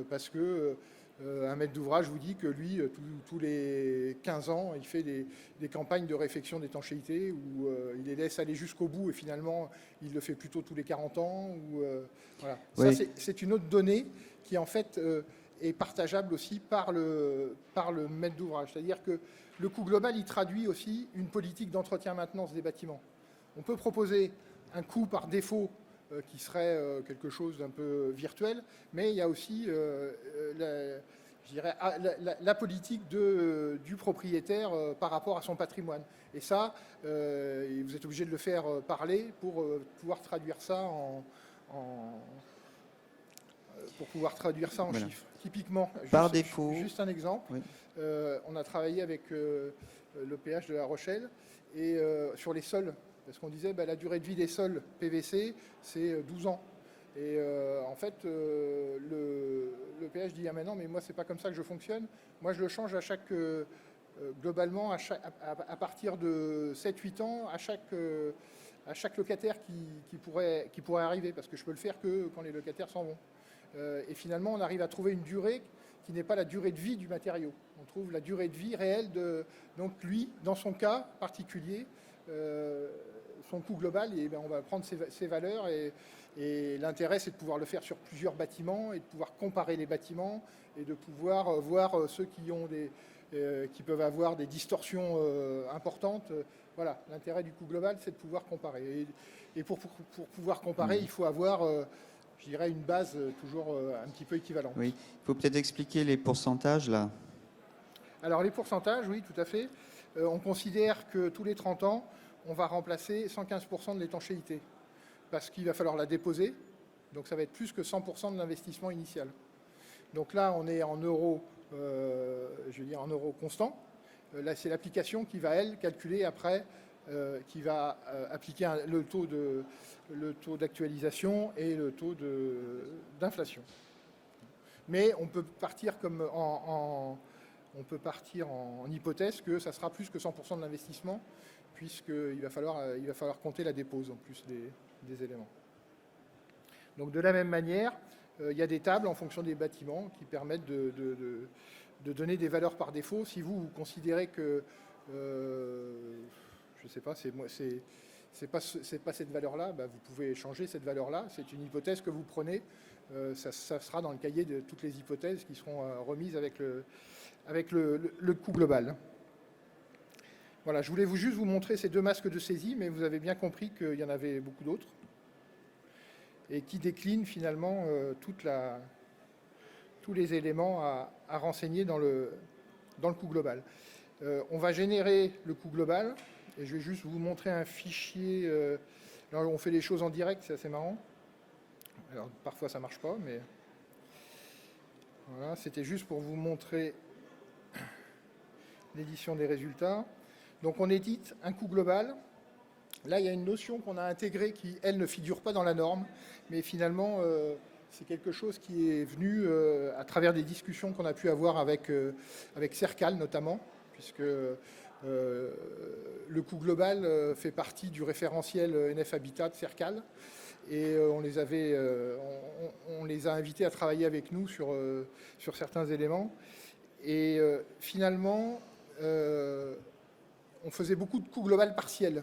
Parce que un maître d'ouvrage vous dit que lui, tous les 15 ans, il fait des campagnes de réfection d'étanchéité où il les laisse aller jusqu'au bout et finalement, il le fait plutôt tous les 40 ans. Voilà. Oui. Ça, c'est une autre donnée qui, en fait, est partageable aussi par le maître d'ouvrage. C'est-à-dire que le coût global, il traduit aussi une politique d'entretien-maintenance des bâtiments. On peut proposer un coût par défaut qui serait quelque chose d'un peu virtuel, mais il y a aussi la politique du propriétaire par rapport à son patrimoine. Et ça, vous êtes obligé de le faire parler pour pouvoir traduire ça en chiffres. Typiquement, par défaut. Juste un exemple, oui. On a travaillé avec l'EPH de La Rochelle et sur les sols. Parce qu'on disait la durée de vie des sols PVC, c'est 12 ans. Et en fait, le PH dit « Ah mais non, mais moi, c'est pas comme ça que je fonctionne. Moi, je le change à chaque, globalement, à partir de 7-8 ans, à chaque locataire qui pourrait arriver, parce que je peux le faire que quand les locataires s'en vont. Et finalement, on arrive à trouver une durée qui n'est pas la durée de vie du matériau. On trouve la durée de vie réelle de... Donc lui, dans son cas particulier, son coût global, et on va prendre ces valeurs et l'intérêt, c'est de pouvoir le faire sur plusieurs bâtiments et de pouvoir comparer les bâtiments et de pouvoir voir ceux qui peuvent avoir des distorsions importantes. Voilà, l'intérêt du coût global, c'est de pouvoir comparer. Et pour pouvoir comparer, il faut avoir, je dirais, une base toujours un petit peu équivalente. Oui, il faut peut-être expliquer les pourcentages, là. Alors, les pourcentages, oui, tout à fait. On considère que tous les 30 ans, on va remplacer 115% de l'étanchéité parce qu'il va falloir la déposer. Donc, ça va être plus que 100% de l'investissement initial. Donc là, on est en euros, je veux dire en euros constants. Là, c'est l'application qui va, elle, calculer après, qui va appliquer le taux d'actualisation et le taux d'inflation. Mais on peut partir on peut partir en hypothèse que ça sera plus que 100% de l'investissement, puisqu'il va falloir compter la dépose en plus des éléments. Donc de la même manière, il y a des tables en fonction des bâtiments qui permettent de donner des valeurs par défaut. Si vous considérez que, je ne sais pas, c'est pas cette valeur-là, vous pouvez changer cette valeur-là. C'est une hypothèse que vous prenez. Ça sera dans le cahier de toutes les hypothèses qui seront remises avec le coût global. Voilà, je voulais juste vous montrer ces deux masques de saisie, mais vous avez bien compris qu'il y en avait beaucoup d'autres et qui déclinent finalement tous les éléments à renseigner dans le coût global. On va générer le coût global et je vais juste vous montrer un fichier. Là, on fait les choses en direct, c'est assez marrant. Alors, parfois, ça ne marche pas, mais voilà, c'était juste pour vous montrer l'édition des résultats. Donc, on édite un coût global. Là, il y a une notion qu'on a intégrée qui, elle, ne figure pas dans la norme, mais finalement, c'est quelque chose qui est venu à travers des discussions qu'on a pu avoir avec Cercal, notamment, puisque le coût global fait partie du référentiel NF Habitat de Cercal. Et on les a invités à travailler avec nous sur certains éléments. Et finalement, on faisait beaucoup de coûts global partiels.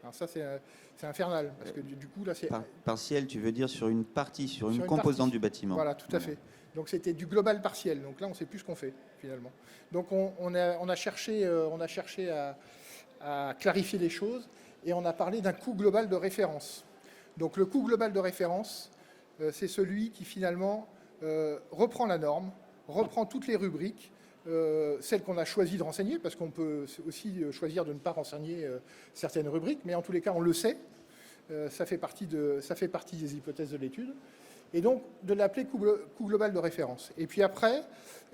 Alors ça, c'est infernal, parce que du coup, là, c'est... Partiel, tu veux dire sur une partie, sur une une composante partie. du bâtiment. Voilà, tout à fait. Donc c'était du global partiel. Donc là, on ne sait plus ce qu'on fait, finalement. Donc on a cherché à clarifier les choses, et on a parlé d'un coût global de référence. Donc le coût global de référence, c'est celui qui, finalement, reprend la norme, reprend toutes les rubriques, celles qu'on a choisi de renseigner, parce qu'on peut aussi choisir de ne pas renseigner certaines rubriques, mais en tous les cas, on le sait. Ça fait partie des hypothèses de l'étude. Et donc, de l'appeler coût global de référence. Et puis après,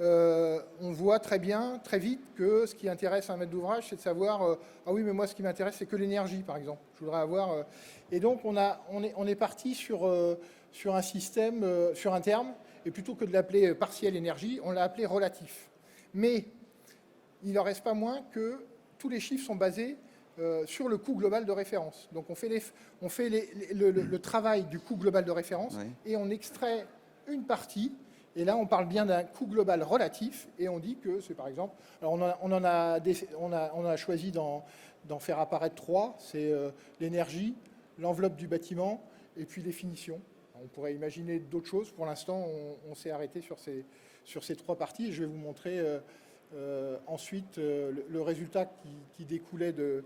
on voit très bien, très vite, que ce qui intéresse un maître d'ouvrage, c'est de savoir, ah oui, mais moi, ce qui m'intéresse, c'est que l'énergie, par exemple. Je voudrais avoir... Et donc, on est parti sur un système, sur un terme, et plutôt que de l'appeler partiel énergie, on l'a appelé relatif. Mais il n'en reste pas moins que tous les chiffres sont basés sur le coût global de référence. Donc on fait le travail du coût global de référence, oui, et on extrait une partie, et là on parle bien d'un coût global relatif, et on dit que c'est par exemple... Alors on a choisi d'en faire apparaître 3, c'est l'énergie, l'enveloppe du bâtiment, et puis les finitions. On pourrait imaginer d'autres choses. Pour l'instant, on s'est arrêté sur ces 3 parties, et je vais vous montrer... ensuite, le résultat qui découlait de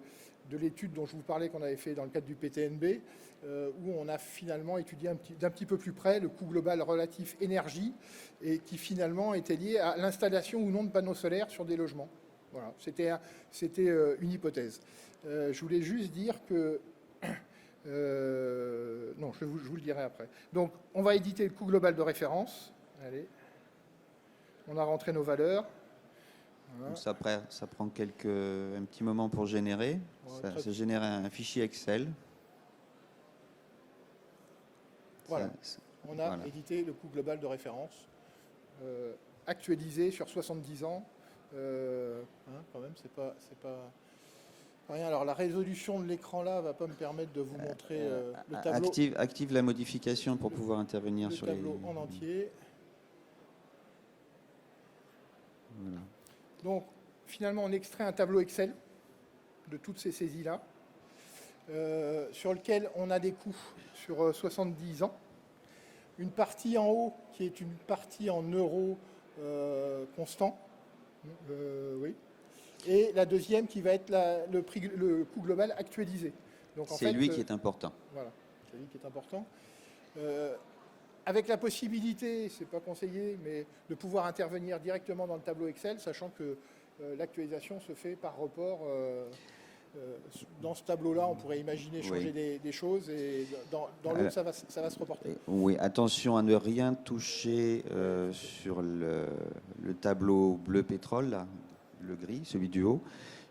l'étude dont je vous parlais qu'on avait fait dans le cadre du PTNB, où on a finalement étudié d'un petit peu plus près le coût global relatif énergie, et qui finalement était lié à l'installation ou non de panneaux solaires sur des logements. Voilà, c'était une hypothèse. Je voulais juste dire que... non, je vous le dirai après. Donc, on va éditer le coût global de référence. Allez. On a rentré nos valeurs. Voilà. Donc ça prend un petit moment pour générer. Ouais, ça génère un fichier Excel. Voilà. On a édité le coût global de référence, actualisé sur 70 ans. Quand même, c'est pas rien. Alors la résolution de l'écran là va pas me permettre de vous montrer le tableau. Active la modification pour pouvoir intervenir sur le tableau en entier. Voilà. Donc, finalement, on extrait un tableau Excel de toutes ces saisies-là, sur lequel on a des coûts sur 70 ans. Une partie en haut, qui est une partie en euros constant, oui. Et la deuxième, qui va être le coût global actualisé. C'est lui qui est important. Voilà, c'est lui qui est important. Avec la possibilité, c'est pas conseillé, mais de pouvoir intervenir directement dans le tableau Excel, sachant que l'actualisation se fait par report. Dans ce tableau-là, on pourrait imaginer changer des choses, et dans l'autre, ça va se reporter. Oui, attention à ne rien toucher sur le tableau bleu pétrole, là, le gris, celui du haut,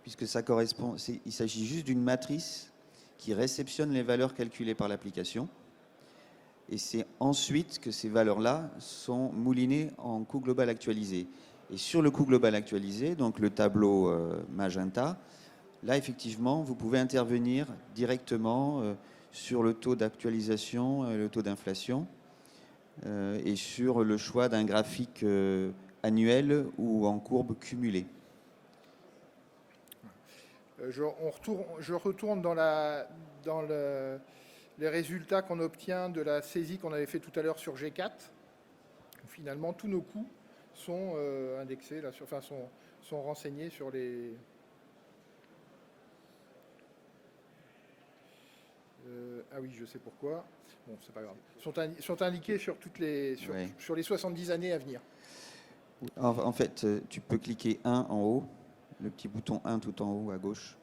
puisque ça correspond. Il s'agit juste d'une matrice qui réceptionne les valeurs calculées par l'application. Et c'est ensuite que ces valeurs-là sont moulinées en coût global actualisé. Et sur le coût global actualisé, donc le tableau magenta, là, effectivement, vous pouvez intervenir directement sur le taux d'actualisation, le taux d'inflation, et sur le choix d'un graphique annuel ou en courbe cumulée. Je retourne dans les résultats qu'on obtient de la saisie qu'on avait fait tout à l'heure sur G4. Finalement, tous nos coûts sont indexés, là, sont renseignés sur les... ah oui, je sais pourquoi. Bon, c'est pas grave. Sont indiqués sur sur les 70 années à venir. En fait, tu peux cliquer 1 en haut, le petit bouton 1 tout en haut à gauche.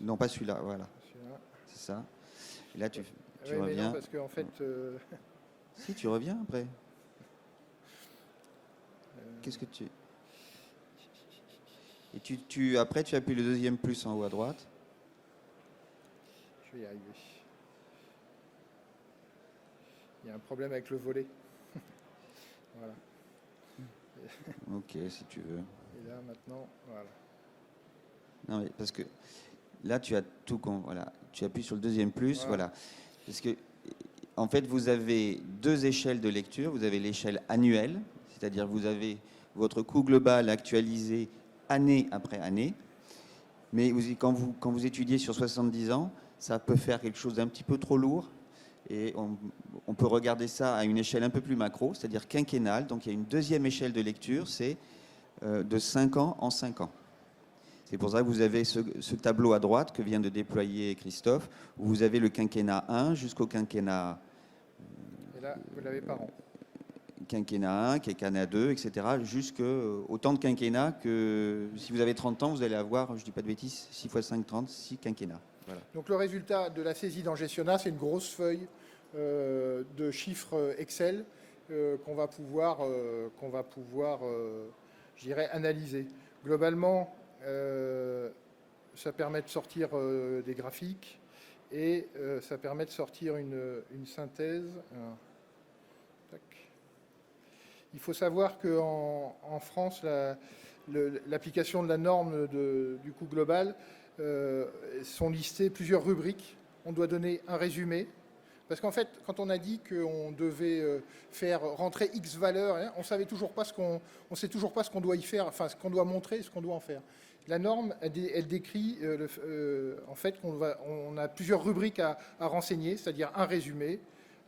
Non, pas celui-là, voilà. C'est ça. Et là, tu reviens. Mais non, parce qu'en fait... Si, tu reviens après. Qu'est-ce que tu... Et après, tu appuies le deuxième plus en haut à droite. Je vais y arriver. Il y a un problème avec le volet. Voilà. Ok, si tu veux. Et là, maintenant, voilà. Non, mais parce que là, tu as tout... Voilà. Tu appuies sur le deuxième plus, voilà. Parce que, en fait, vous avez 2 échelles de lecture. Vous avez l'échelle annuelle, c'est-à-dire vous avez votre coût global actualisé année après année. Mais quand vous étudiez sur 70 ans, ça peut faire quelque chose d'un petit peu trop lourd. Et on peut regarder ça à une échelle un peu plus macro, c'est-à-dire quinquennale. Donc il y a une deuxième échelle de lecture, c'est de 5 ans en 5 ans. C'est pour ça que vous avez ce tableau à droite que vient de déployer Christophe, où vous avez le quinquennat 1 jusqu'au quinquennat... Et là, vous l'avez par an. Quinquennat 1, quinquennat 2, etc. Jusqu'à autant de quinquennats que si vous avez 30 ans, vous allez avoir, je ne dis pas de bêtises, 6 x 5, 30, 6 quinquennats. Voilà. Donc le résultat de la saisie dans Gestiona, c'est une grosse feuille de chiffres Excel qu'on va pouvoir je dirais, analyser. Globalement, ça permet de sortir des graphiques et ça permet de sortir une synthèse. Tac. Il faut savoir qu'en France, l'application de la norme du coût global sont listées plusieurs rubriques. On doit donner un résumé. Parce qu'en fait, quand on a dit qu'on devait faire rentrer X valeurs, hein, on sait toujours pas ce qu'on doit y faire, enfin ce qu'on doit montrer, ce qu'on doit en faire. La norme, elle décrit en fait on a plusieurs rubriques à renseigner, c'est-à-dire un résumé,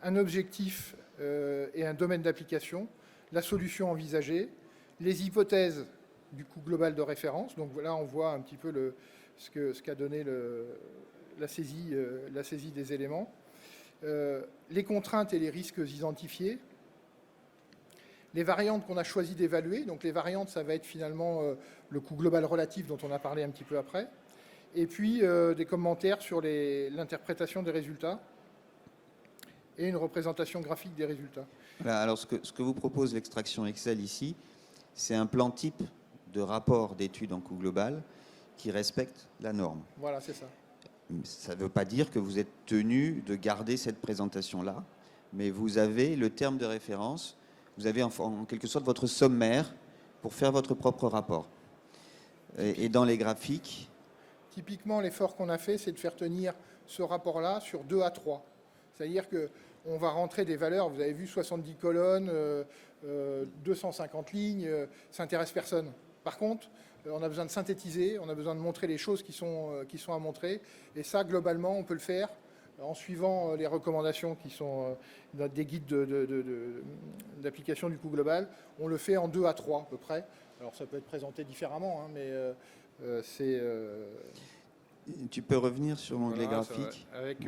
un objectif et un domaine d'application, la solution envisagée, les hypothèses du coût global de référence. Donc là, on voit un petit peu ce qu'a donné la saisie des éléments. Les contraintes et les risques identifiés, les variantes qu'on a choisi d'évaluer. Donc les variantes, ça va être finalement le coût global relatif dont on a parlé un petit peu après. Et puis des commentaires sur l'interprétation des résultats et une représentation graphique des résultats. Voilà, alors ce que vous propose l'extraction Excel ici, c'est un plan type de rapport d'études en coût global qui respecte la norme. Voilà, c'est ça. Ça ne veut pas dire que vous êtes tenu de garder cette présentation-là, mais vous avez le terme de référence, vous avez en quelque sorte votre sommaire pour faire votre propre rapport. Et dans les graphiques... Typiquement, l'effort qu'on a fait, c'est de faire tenir ce rapport-là sur 2 à 3. C'est-à-dire qu'on va rentrer des valeurs, vous avez vu 70 colonnes, 250 lignes, ça n'intéresse personne. Par contre, on a besoin de synthétiser, on a besoin de montrer les choses qui sont à montrer. Et ça, globalement, on peut le faire en suivant les recommandations qui sont des guides d'application du coût global. On le fait en 2 à 3 à peu près. Alors ça peut être présenté différemment, hein, mais c'est... Tu peux revenir sur l'onglet graphique. Avec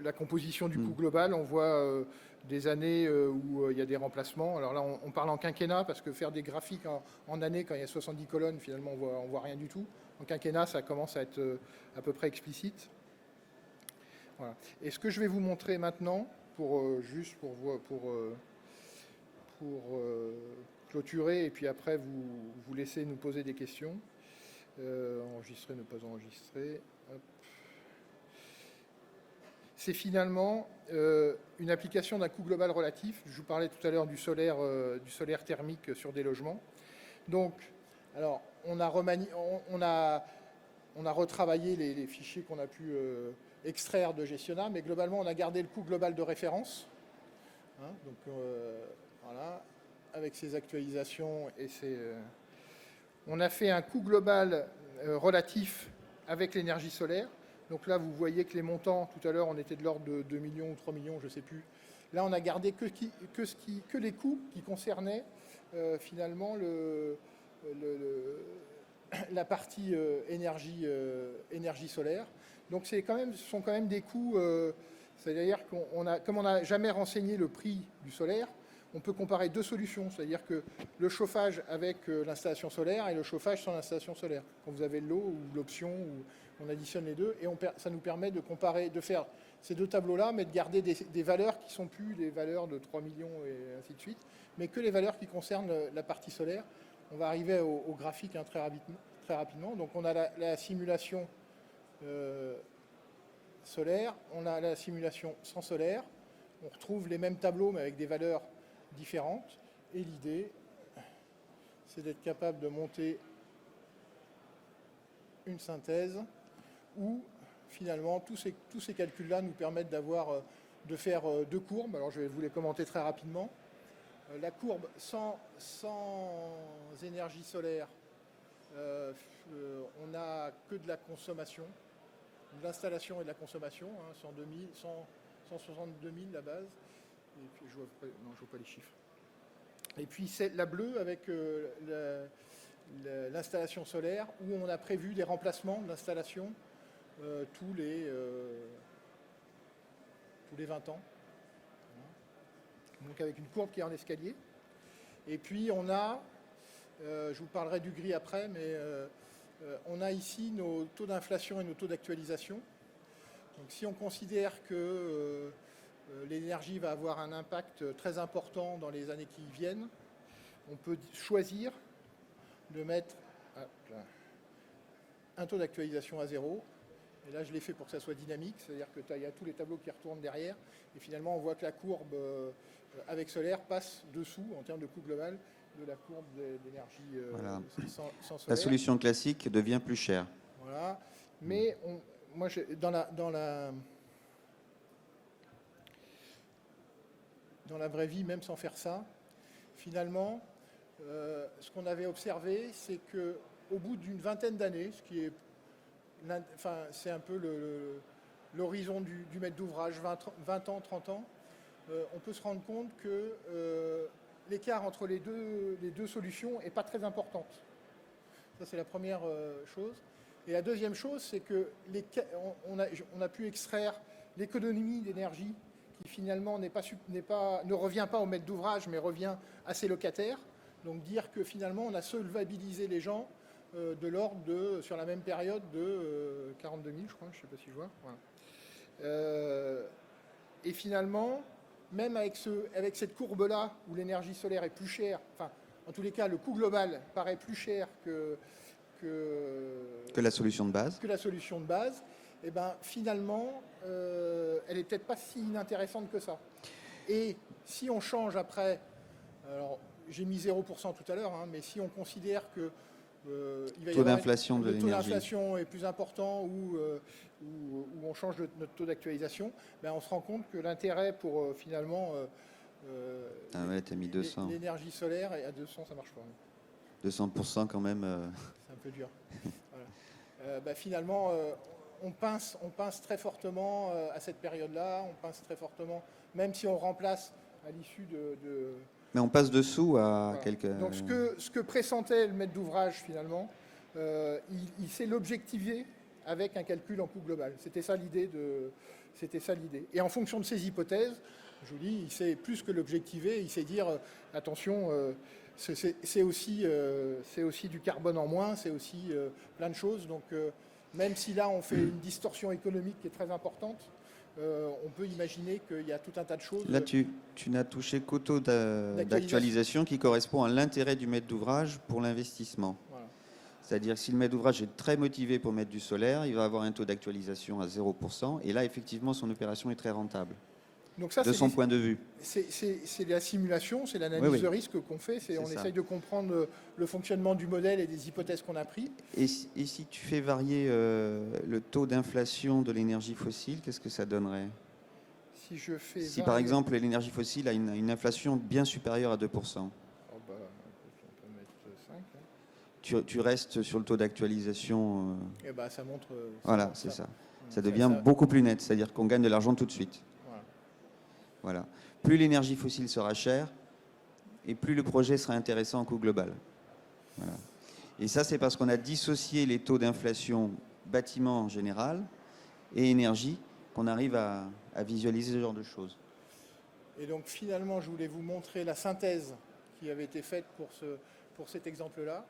la composition du coût global, on voit des années où il y a des remplacements. Alors là, on parle en quinquennat, parce que faire des graphiques en année, quand il y a 70 colonnes, finalement, on voit rien du tout. En quinquennat, ça commence à être à peu près explicite. Voilà. Et ce que je vais vous montrer maintenant, pour clôturer, et puis après, vous laissez nous poser des questions. Enregistrer, ne pas enregistrer. Hop. C'est finalement une application d'un coût global relatif. Je vous parlais tout à l'heure du solaire thermique sur des logements. Donc, alors, on a retravaillé les fichiers qu'on a pu extraire de Gestiona, mais globalement, on a gardé le coût global de référence. Hein, donc, voilà, avec ces actualisations et on a fait un coût global relatif avec l'énergie solaire. Donc là, vous voyez que les montants, tout à l'heure, on était de l'ordre de 2 millions ou 3 millions, je ne sais plus. Là, on a gardé que les coûts qui concernaient finalement la partie énergie solaire. Donc ce sont quand même des coûts, c'est-à-dire comme on n'a jamais renseigné le prix du solaire, on peut comparer deux solutions, c'est-à-dire que le chauffage avec l'installation solaire et le chauffage sans l'installation solaire. Quand vous avez l'eau ou l'option, on additionne les deux et ça nous permet de comparer, de faire ces deux tableaux-là, mais de garder des valeurs qui ne sont plus les valeurs de 3 millions et ainsi de suite, mais que les valeurs qui concernent la partie solaire. On va arriver au graphique hein, très rapidement. Donc on a la simulation solaire, on a la simulation sans solaire. On retrouve les mêmes tableaux, mais avec des valeurs différentes. Et l'idée, c'est d'être capable de monter une synthèse où, finalement, tous ces calculs-là nous permettent de faire deux courbes. Alors, je vais vous les commenter très rapidement. La courbe sans énergie solaire, on n'a que de la consommation, de l'installation et de la consommation, 162 000 la base. Et puis, je ne vois pas les chiffres. Et puis c'est la bleue avec l'installation solaire, où on a prévu des remplacements de l'installation tous les 20 ans. Donc avec une courbe qui est en escalier. Et puis on a, je vous parlerai du gris après, mais on a ici nos taux d'inflation et nos taux d'actualisation. Donc si on considère que l'énergie va avoir un impact très important dans les années qui viennent, on peut choisir de mettre un taux d'actualisation à 0. Et là, je l'ai fait pour que ça soit dynamique, c'est-à-dire qu'il y a tous les tableaux qui retournent derrière. Et finalement, on voit que la courbe avec solaire passe dessous, en termes de coût global, de la courbe d'énergie voilà. sans solaire. La solution classique devient plus chère. Voilà. Mais moi, dans la vraie vie, même sans faire ça, finalement, ce qu'on avait observé, c'est qu'au bout d'une vingtaine d'années, ce qui est, c'est un peu l'horizon du maître d'ouvrage, 20 ans, 30 ans, on peut se rendre compte que l'écart entre les deux solutions n'est pas très importante. Ça, c'est la première chose. Et la deuxième chose, c'est qu'on a pu extraire l'économie d'énergie qui finalement ne revient pas au maître d'ouvrage, mais revient à ses locataires. Donc dire que finalement, on a solvabilisé les gens de l'ordre de, sur la même période, de 42 000, je crois, je ne sais pas si je vois. Voilà. Et finalement, même avec cette courbe-là, où l'énergie solaire est plus chère, enfin, en tous les cas, le coût global paraît plus cher que la solution de base. Et ben, finalement, elle n'est peut-être pas si inintéressante que ça. Et si on change après, alors j'ai mis 0% tout à l'heure, mais si on considère que le taux d'inflation est plus important ou on change notre taux d'actualisation, ben on se rend compte que l'intérêt pour finalement t'as mis 200. L'énergie solaire, et à 200 ça marche pas. 200% quand même. C'est un peu dur. Voilà. Finalement, on pince très fortement à cette période-là, on pince très fortement, même si on remplace à l'issue de... Mais on passe dessous à voilà. quelques... Donc ce que pressentait le maître d'ouvrage finalement, il sait l'objectiver avec un calcul en coût global. C'était ça l'idée. Et en fonction de ses hypothèses, je vous dis, il sait plus que l'objectiver, il sait dire attention, c'est aussi du carbone en moins, c'est aussi plein de choses. Donc même si là on fait une distorsion économique qui est très importante, on peut imaginer qu'il y a tout un tas de choses. Là, tu n'as touché qu'au taux d'actualisation qui correspond à l'intérêt du maître d'ouvrage pour l'investissement. Voilà. C'est-à-dire que si le maître d'ouvrage est très motivé pour mettre du solaire, il va avoir un taux d'actualisation à 0%. Et là, effectivement, son opération est très rentable. Donc ça, de son point de vue. C'est la simulation, c'est l'analyse de risque qu'on fait. On essaye de comprendre le fonctionnement du modèle et des hypothèses qu'on a prises. Et si tu fais varier le taux d'inflation de l'énergie fossile, qu'est-ce que ça donnerait ? Si par exemple l'énergie fossile a une inflation bien supérieure à 2%. On peut mettre 5. Tu restes sur le taux d'actualisation. Ça montre. Voilà, c'est ça. Ça devient beaucoup plus net, c'est-à-dire qu'on gagne de l'argent tout de suite. Voilà. Plus l'énergie fossile sera chère et plus le projet sera intéressant en coût global. Voilà. Et ça, c'est parce qu'on a dissocié les taux d'inflation bâtiment en général et énergie qu'on arrive à visualiser ce genre de choses. Et donc finalement, je voulais vous montrer la synthèse qui avait été faite pour cet exemple-là.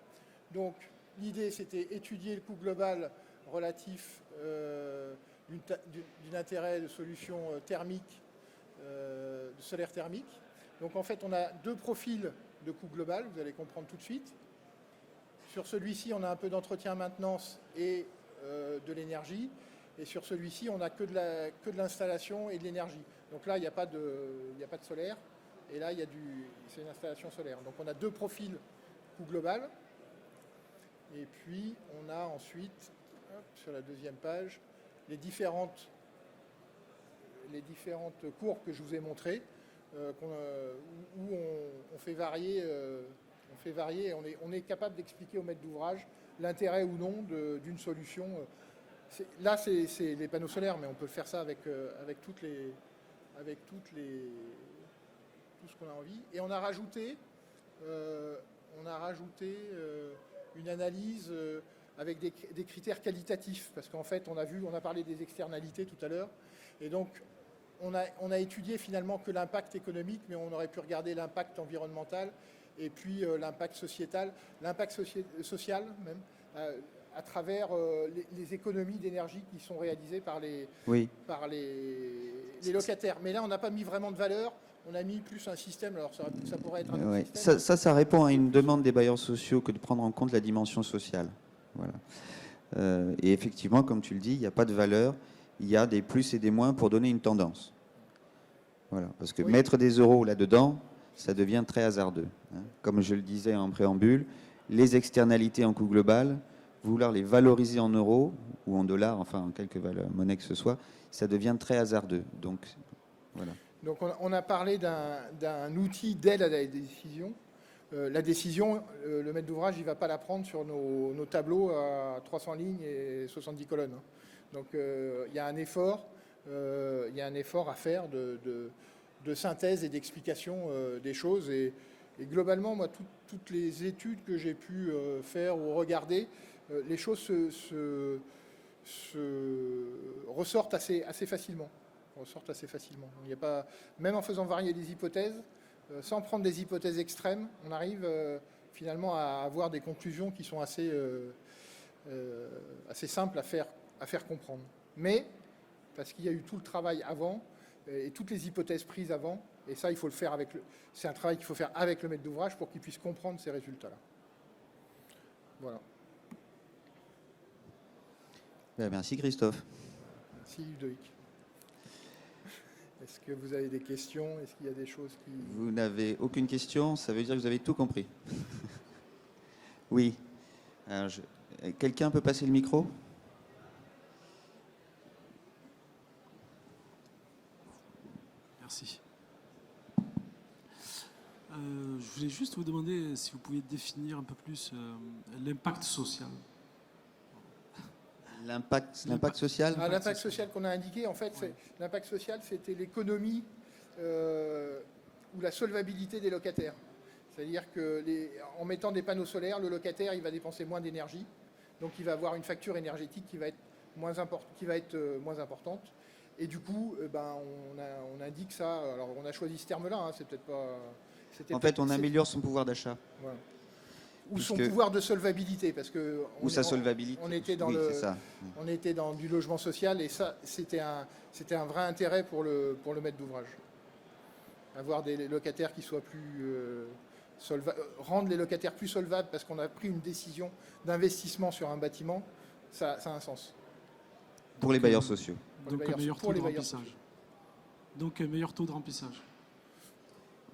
Donc l'idée, c'était étudier le coût global relatif d'un intérêt de solution thermique, de solaire thermique. Donc en fait, on a deux profils de coût global, vous allez comprendre tout de suite. Sur celui-ci, on a un peu d'entretien, maintenance et de l'énergie. Et sur celui-ci, on n'a que de l'installation et de l'énergie. Donc là, il n'y a pas de solaire. Et là, c'est une installation solaire. Donc on a deux profils coût global. Et puis, on a ensuite, sur la deuxième page, les différentes courbes que je vous ai montrées, où on fait varier On fait varier, on est capable d'expliquer au maître d'ouvrage l'intérêt ou non d'une solution. Là, c'est les panneaux solaires, mais on peut faire ça avec tout ce qu'on a envie. Et on a rajouté une analyse avec des critères qualitatifs, parce qu'en fait, on a parlé des externalités tout à l'heure, et donc on a étudié finalement que l'impact économique, mais on aurait pu regarder l'impact environnemental et puis l'impact sociétal, l'impact social même, à travers les économies d'énergie qui sont réalisées par les locataires. Mais là, on n'a pas mis vraiment de valeur, on a mis plus un système, alors ça pourrait être un autre système. Ça répond à une demande des bailleurs sociaux que de prendre en compte la dimension sociale. Voilà. Et effectivement, comme tu le dis, il n'y a pas de valeur, il y a des plus et des moins pour donner une tendance. Voilà. Parce que mettre des euros là-dedans, ça devient très hasardeux. Comme je le disais en préambule, les externalités en coût global, vouloir les valoriser en euros ou en dollars, enfin en quelque monnaie que ce soit, ça devient très hasardeux. Donc, voilà. Donc on a parlé d'un outil d'aide à la décision. La décision, le maître d'ouvrage, il ne va pas la prendre sur nos tableaux à 300 lignes et 70 colonnes. Donc il y a un effort à faire de synthèse et d'explication des choses. Et globalement, moi, toutes les études que j'ai pu faire ou regarder, les choses se ressortent assez facilement. Il n'y a pas, même en faisant varier les hypothèses, sans prendre des hypothèses extrêmes, on arrive finalement à avoir des conclusions qui sont assez simples à faire comprendre. Mais, parce qu'il y a eu tout le travail avant, et toutes les hypothèses prises avant, et ça, il faut le faire c'est un travail qu'il faut faire avec le maître d'ouvrage pour qu'il puisse comprendre ces résultats-là. Voilà. Merci Christophe. Merci Ludovic. Est-ce que vous avez des questions? Est-ce qu'il y a des choses qui... Vous n'avez aucune question, ça veut dire que vous avez tout compris. Oui. Quelqu'un peut passer le micro? Merci. Je voulais juste vous demander si vous pouviez définir un peu plus l'impact social. L'impact social? L'impact social qu'on a indiqué, en fait, l'impact social, c'était l'économie ou la solvabilité des locataires. C'est-à-dire qu'en mettant des panneaux solaires, le locataire, il va dépenser moins d'énergie, donc il va avoir une facture énergétique qui va être moins importante. Et du coup, on indique ça. Alors, on a choisi ce terme-là, hein, c'est peut-être pas... En fait, on améliore son pouvoir d'achat. Voilà. Ou son pouvoir de solvabilité, parce que sa solvabilité. On était dans du logement social, et ça, c'était un vrai intérêt pour le maître d'ouvrage. Avoir des locataires qui soient plus rendre les locataires plus solvables, parce qu'on a pris une décision d'investissement sur un bâtiment, ça a un sens. Pour les bailleurs sociaux. Donc un meilleur taux de remplissage. Donc un meilleur taux de remplissage.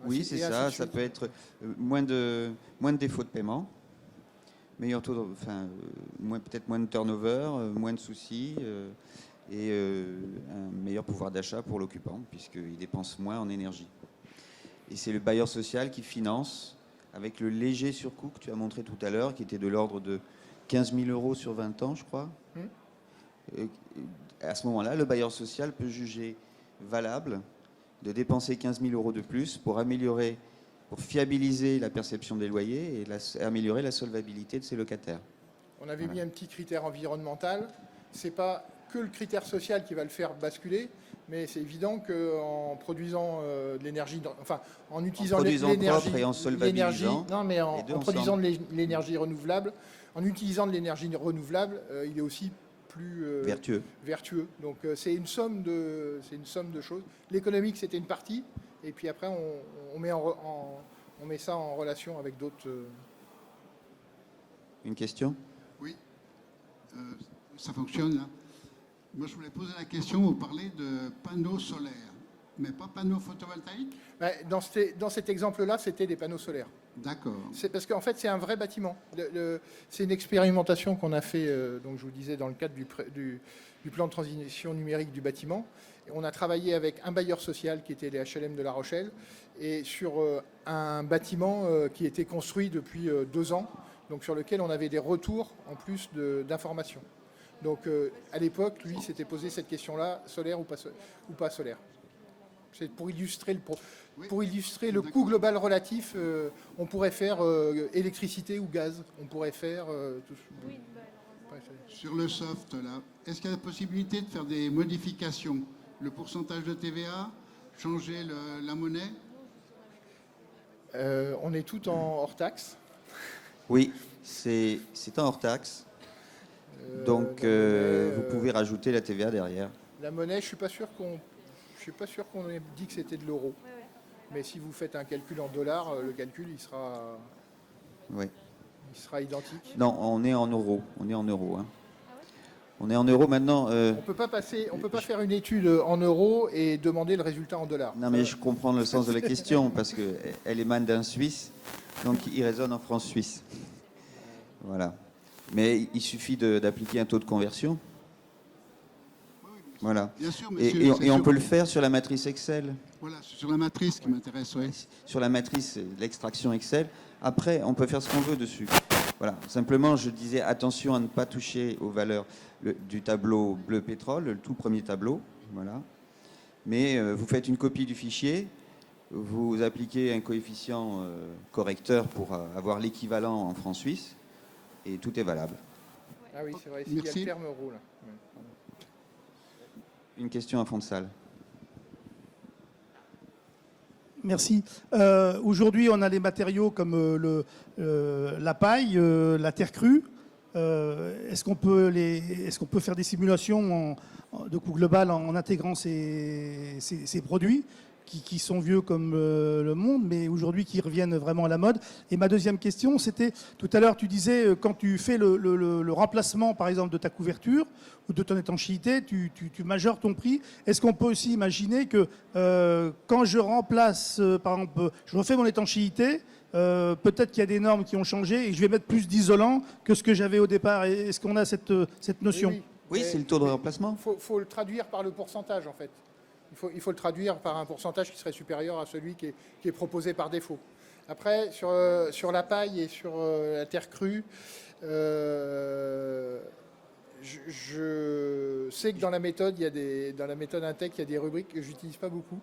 Oui, c'est ça. Ça peut être moins de défauts de paiement, meilleur taux, peut-être moins de turnover, moins de soucis et un meilleur pouvoir d'achat pour l'occupant puisqu'il dépense moins en énergie. Et c'est le bailleur social qui finance avec le léger surcoût que tu as montré tout à l'heure, qui était de l'ordre de 15 000 euros sur 20 ans, je crois. À ce moment-là, le bailleur social peut juger valable de dépenser 15 000 euros de plus pour fiabiliser la perception des loyers et améliorer la solvabilité de ses locataires. On avait mis un petit critère environnemental. C'est pas que le critère social qui va le faire basculer, mais c'est évident qu'en produisant de l'énergie, en utilisant l'énergie propre et en solvabilisant, en produisant de l'énergie renouvelable, en utilisant de l'énergie renouvelable, il est aussi plus vertueux. Donc c'est une somme de choses. L'économique, c'était une partie, et puis après on met ça en relation avec d'autres. Une question? Oui, ça fonctionne là. Moi, je voulais poser la question, vous parlez de panneaux solaires, mais pas panneaux photovoltaïques? Dans cet exemple-là, c'était des panneaux solaires. D'accord. C'est parce qu'en fait, c'est un vrai bâtiment. C'est une expérimentation qu'on a fait, donc je vous disais, dans le cadre du plan de transition numérique du bâtiment. Et on a travaillé avec un bailleur social qui était les HLM de La Rochelle et sur un bâtiment qui était construit depuis 2 ans, donc sur lequel on avait des retours en plus d'informations. Donc à l'époque, lui, s'était posé cette question-là, solaire ou pas solaire. C'est pour illustrer le coût global relatif, on pourrait faire électricité ou gaz, on pourrait faire... Sur le soft, là, est-ce qu'il y a la possibilité de faire des modifications? Le pourcentage de TVA, changer la monnaie? On est tout en hors taxe. Oui, c'est en hors taxe. Donc, vous pouvez rajouter la TVA derrière. La monnaie, je suis pas sûr qu'on ait dit que c'était de l'euro. Mais si vous faites un calcul en dollars, le calcul il sera identique. Non, on est en euros. On est en euros. Hein. On est en euros maintenant. On peut pas faire une étude en euros et demander le résultat en dollars. Non, mais je comprends le sens de la question parce qu'elle émane d'un Suisse, donc il résonne en France suisse. Voilà. Mais il suffit d'appliquer un taux de conversion. Voilà. Bien sûr, et on peut le faire sur la matrice Excel. Voilà, sur la matrice qui m'intéresse, oui. Sur la matrice, l'extraction Excel. Après, on peut faire ce qu'on veut dessus. Voilà. Simplement, je disais attention à ne pas toucher aux valeurs du tableau bleu pétrole, le tout premier tableau. Voilà. Mais vous faites une copie du fichier, vous appliquez un coefficient correcteur pour avoir l'équivalent en francs suisses, et tout est valable. Ah oui, c'est vrai, il y a le terme euro là. Une question à fond de salle. Merci. Aujourd'hui, on a des matériaux comme la paille, la terre crue. Est-ce qu'on peut faire des simulations de coût global en intégrant ces produits qui sont vieux comme le monde, mais aujourd'hui qui reviennent vraiment à la mode? Et ma deuxième question, c'était, tout à l'heure, tu disais, quand tu fais le remplacement, par exemple, de ta couverture ou de ton étanchéité, tu majores ton prix. Est-ce qu'on peut aussi imaginer que quand je remplace, par exemple, je refais mon étanchéité, peut-être qu'il y a des normes qui ont changé et je vais mettre plus d'isolant que ce que j'avais au départ. Est-ce qu'on a cette notion? Oui, c'est le taux de remplacement. Il faut le traduire par le pourcentage, en fait. Il faut le traduire par un pourcentage qui serait supérieur à celui qui est proposé par défaut. Après, sur la paille et sur la terre crue, je sais que dans la méthode, dans la méthode Intec, il y a des rubriques que j'utilise pas beaucoup.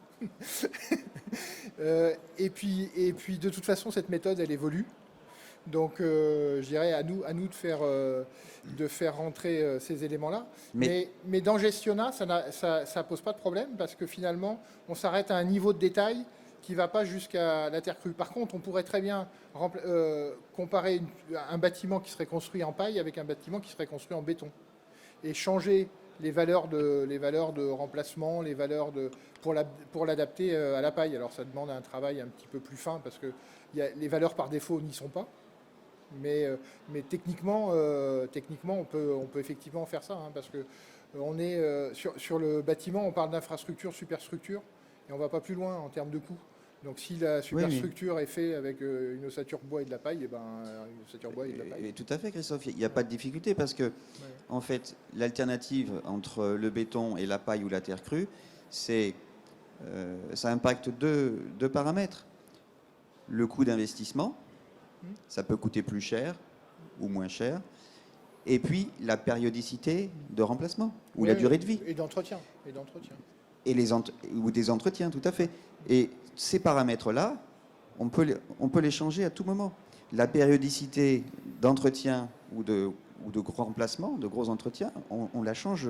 Et puis, de toute façon, cette méthode, elle évolue. Donc, je dirais à nous de faire rentrer ces éléments-là. Mais dans Gestiona, ça pose pas de problème parce que finalement, on s'arrête à un niveau de détail qui ne va pas jusqu'à la terre crue. Par contre, on pourrait très bien comparer un bâtiment qui serait construit en paille avec un bâtiment qui serait construit en béton et changer les valeurs de remplacement, les valeurs pour l'adapter à la paille. Alors, ça demande un travail un petit peu plus fin parce que les valeurs par défaut n'y sont pas. Mais techniquement, on peut effectivement faire ça, hein, parce que on est sur le bâtiment, on parle d'infrastructure, superstructure, et on ne va pas plus loin en termes de coût. Donc si la superstructure est faite avec une ossature bois et de la paille, et une ossature bois et de la paille. Et tout à fait, Christophe. Il n'y a pas de difficulté parce que, en fait, l'alternative entre le béton et la paille ou la terre crue, ça impacte deux paramètres. Le coût d'investissement. Ça peut coûter plus cher ou moins cher. Et puis, la périodicité de remplacement ou la durée de vie. Et d'entretien. Ou des entretiens, tout à fait. Et ces paramètres-là, on peut les changer à tout moment. La périodicité d'entretien ou de gros remplacements, de gros entretiens, on la change,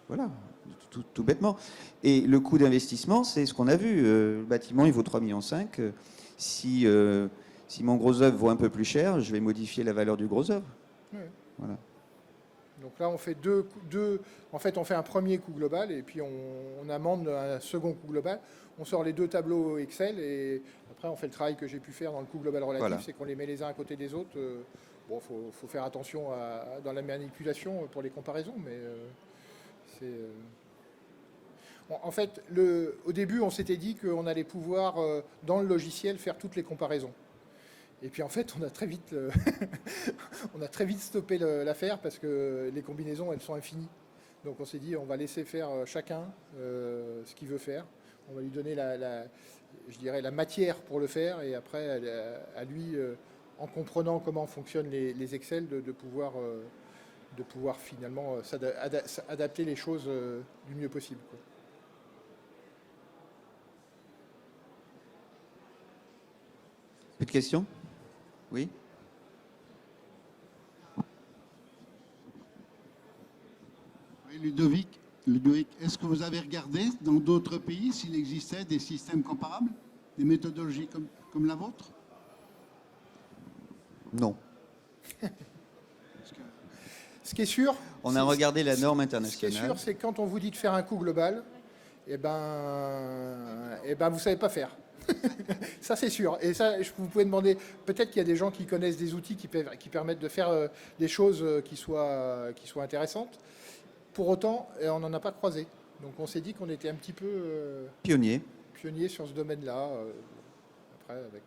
voilà, tout bêtement. Et le coût d'investissement, c'est ce qu'on a vu. Le bâtiment, il vaut 3,5 millions. Si mon gros œuvre vaut un peu plus cher, je vais modifier la valeur du gros œuvre. Oui. Voilà. Donc là, on fait on fait un premier coût global et puis on amende un second coût global. On sort les 2 tableaux Excel et après, on fait le travail que j'ai pu faire dans le coût global relatif, c'est qu'on les met les uns à côté des autres. Faut faire attention dans la manipulation pour les comparaisons, mais en fait, au début, on s'était dit qu'on allait pouvoir, dans le logiciel, faire toutes les comparaisons. Et puis en fait, on a très vite stoppé l'affaire parce que les combinaisons, elles sont infinies. Donc on s'est dit, on va laisser faire chacun ce qu'il veut faire. On va lui donner je dirais, la matière pour le faire, et après, à lui, en comprenant comment fonctionnent les Excel, de pouvoir finalement adapter les choses du mieux possible, quoi. Plus de questions? Oui. Oui, Ludovic, est-ce que vous avez regardé dans d'autres pays s'il existait des systèmes comparables, des méthodologies comme la vôtre? Non. Parce que- Ce qui est sûr, On a regardé la norme ce qui est internationale. sûr, c'est que quand on vous dit de faire un coût global, eh ben, vous savez pas faire. Ça, c'est sûr. Et ça, vous pouvez demander, peut-être qu'il y a des gens qui connaissent des outils qui permettent de faire des choses qui soient intéressantes. Pour autant, on n'en a pas croisé. Donc on s'est dit qu'on était un petit peu Pionnier. pionnier sur ce domaine-là. Après, avec...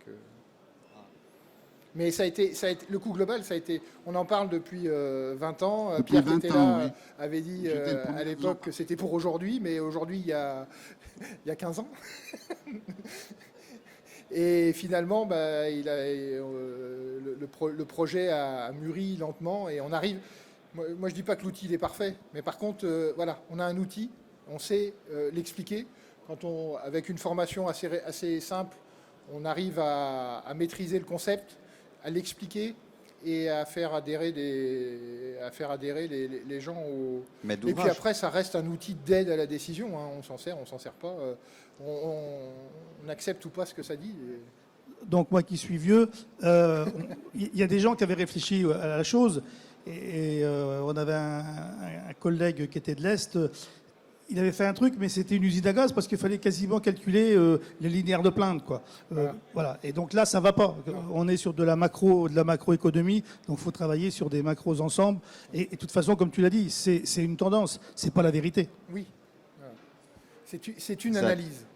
Mais ça a été, le coût global, ça a été, on en parle depuis 20 ans. Depuis Pierre 20 qui était ans, là oui. avait dit J'étais le premier à à l'époque vous que c'était pour aujourd'hui, mais aujourd'hui, il y a 15 ans. Et finalement, le projet a mûri lentement et on arrive. Moi, je ne dis pas que l'outil est parfait, mais par contre, voilà, on a un outil, on sait l'expliquer. Avec une formation assez simple, on arrive à maîtriser le concept, à l'expliquer et à faire adhérer les gens au. Maître Et puis d'ouvrage. après, ça reste un outil d'aide à la décision, hein. On s'en sert pas. On accepte ou pas ce que ça dit. Donc moi qui suis vieux, il y a des gens qui avaient réfléchi à la chose. Et on avait un collègue qui était de l'Est. Il avait fait un truc, mais c'était une usine à gaz parce qu'il fallait quasiment calculer les linéaires de plainte, quoi. Voilà. Et donc là, ça va pas. On est sur de la macroéconomie, donc il faut travailler sur des macros ensemble. Et de toute façon, comme tu l'as dit, c'est une tendance, c'est pas la vérité. Oui. Voilà. C'est une Ça- analyse.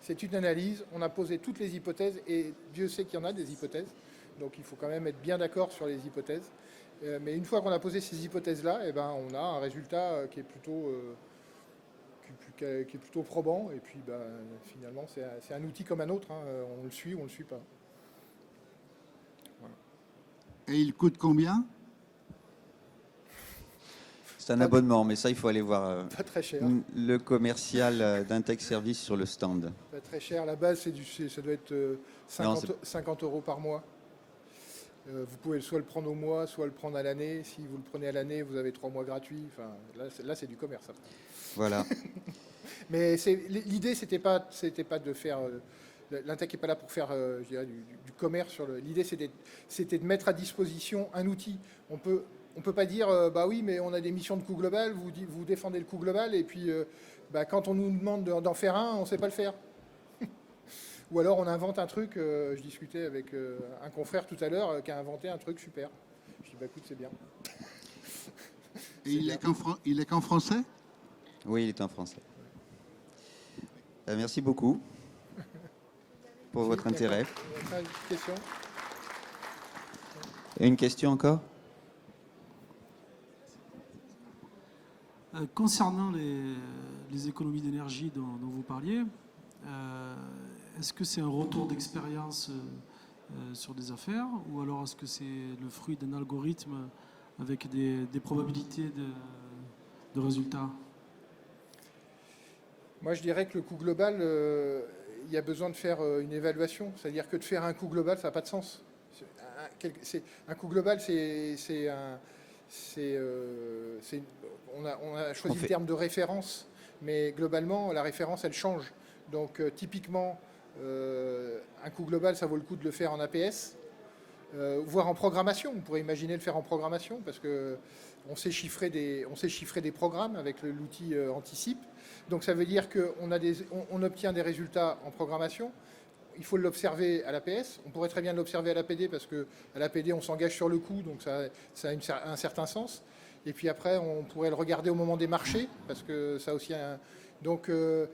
C'est une analyse. On a posé toutes les hypothèses et Dieu sait qu'il y en a des hypothèses. Donc il faut quand même être bien d'accord sur les hypothèses. Mais une fois qu'on a posé ces hypothèses-là, on a un résultat qui est plutôt probant. Et puis finalement, c'est un outil comme un autre, hein. On le suit ou on ne le suit pas. Voilà. Et il coûte combien? C'est un abonnement, mais ça, il faut aller voir Pas très cher. le commercial d'Intech Service sur le stand. Pas très cher. La base, ça doit être 50 € par mois. Vous pouvez soit le prendre au mois, soit le prendre à l'année. Si vous le prenez à l'année, vous avez 3 mois gratuits. Enfin, là c'est du commerce. Après. Voilà. Mais l'idée, c'était pas de faire. L'Intech n'est pas là pour faire je dirais, du commerce. L'idée, c'était de mettre à disposition un outil. On peut pas dire, bah oui, mais on a des missions de coût global, vous défendez le coût global, et puis quand on nous demande d'en faire un, on ne sait pas le faire. Ou alors on invente un truc, je discutais avec un confrère tout à l'heure qui a inventé un truc super. Je dis, bah écoute, c'est bien. Et il est qu'en français? Oui, il est en français. Merci beaucoup pour votre intérêt. Une question? Et une question encore? Concernant les économies d'énergie dont vous parliez, est-ce que c'est un retour d'expérience sur des affaires ou alors est-ce que c'est le fruit d'un algorithme avec des probabilités de résultats? Moi, je dirais que le coût global, il y a besoin de faire une évaluation. C'est-à-dire que de faire un coût global, ça n'a pas de sens. Un coût global, on a choisi le terme de référence, mais globalement, la référence, elle change. Donc, typiquement, un coût global, ça vaut le coup de le faire en APS, voire en programmation. On pourrait imaginer le faire en programmation, parce qu'on sait chiffrer des programmes avec l'outil Anticipe. Donc, ça veut dire qu'on obtient des résultats en programmation. Il faut l'observer à l'APS. On pourrait très bien l'observer à l'APD parce qu'à l'APD, on s'engage sur le coût, donc ça a un certain sens. Et puis après, on pourrait le regarder au moment des marchés parce que ça aussi Donc, il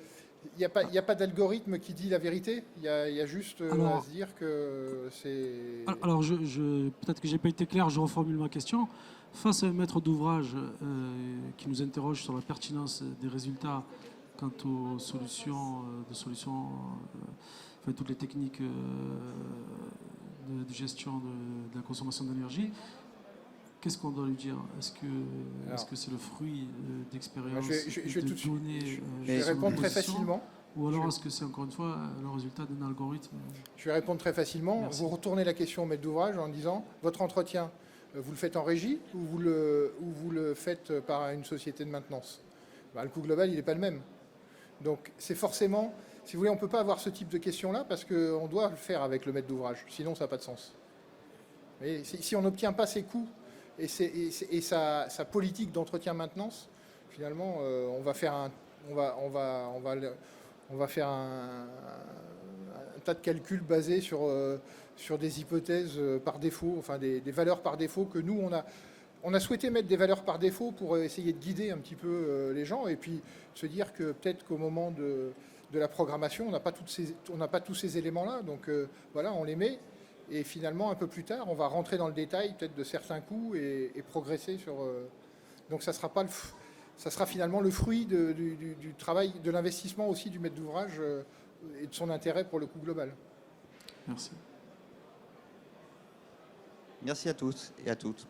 n'y a pas d'algorithme qui dit la vérité. Il y a juste à se dire que c'est... Alors, peut-être que je n'ai pas été clair, je reformule ma question. Face à un maître d'ouvrage qui nous interroge sur la pertinence des résultats quant aux solutions, enfin, toutes les techniques de gestion de la consommation d'énergie. Qu'est-ce qu'on doit lui dire? Est-ce que c'est le fruit d'expérience je de données je vais répondre très facilement. Ou alors est-ce que c'est encore une fois le résultat d'un algorithme? Je vais répondre très facilement. Merci. Vous retournez la question au maître d'ouvrage en disant votre entretien, vous le faites en régie ou vous le faites par une société de maintenance? Le coût global, il n'est pas le même. Donc c'est forcément, si vous voulez, on ne peut pas avoir ce type de question-là parce qu'on doit le faire avec le maître d'ouvrage. Sinon, ça n'a pas de sens. Et si on n'obtient pas ses coûts et sa politique d'entretien-maintenance, finalement, on va faire un tas de calculs basés sur des hypothèses par défaut, enfin des valeurs par défaut que nous, on a souhaité mettre des valeurs par défaut pour essayer de guider un petit peu les gens et puis se dire que peut-être qu'au moment de la programmation, on n'a pas tous ces éléments-là. Donc voilà, on les met. Et finalement, un peu plus tard, on va rentrer dans le détail peut-être de certains coûts et progresser sur... donc ça sera finalement le fruit du travail, de l'investissement aussi du maître d'ouvrage et de son intérêt pour le coût global. Merci. Merci à tous et à toutes.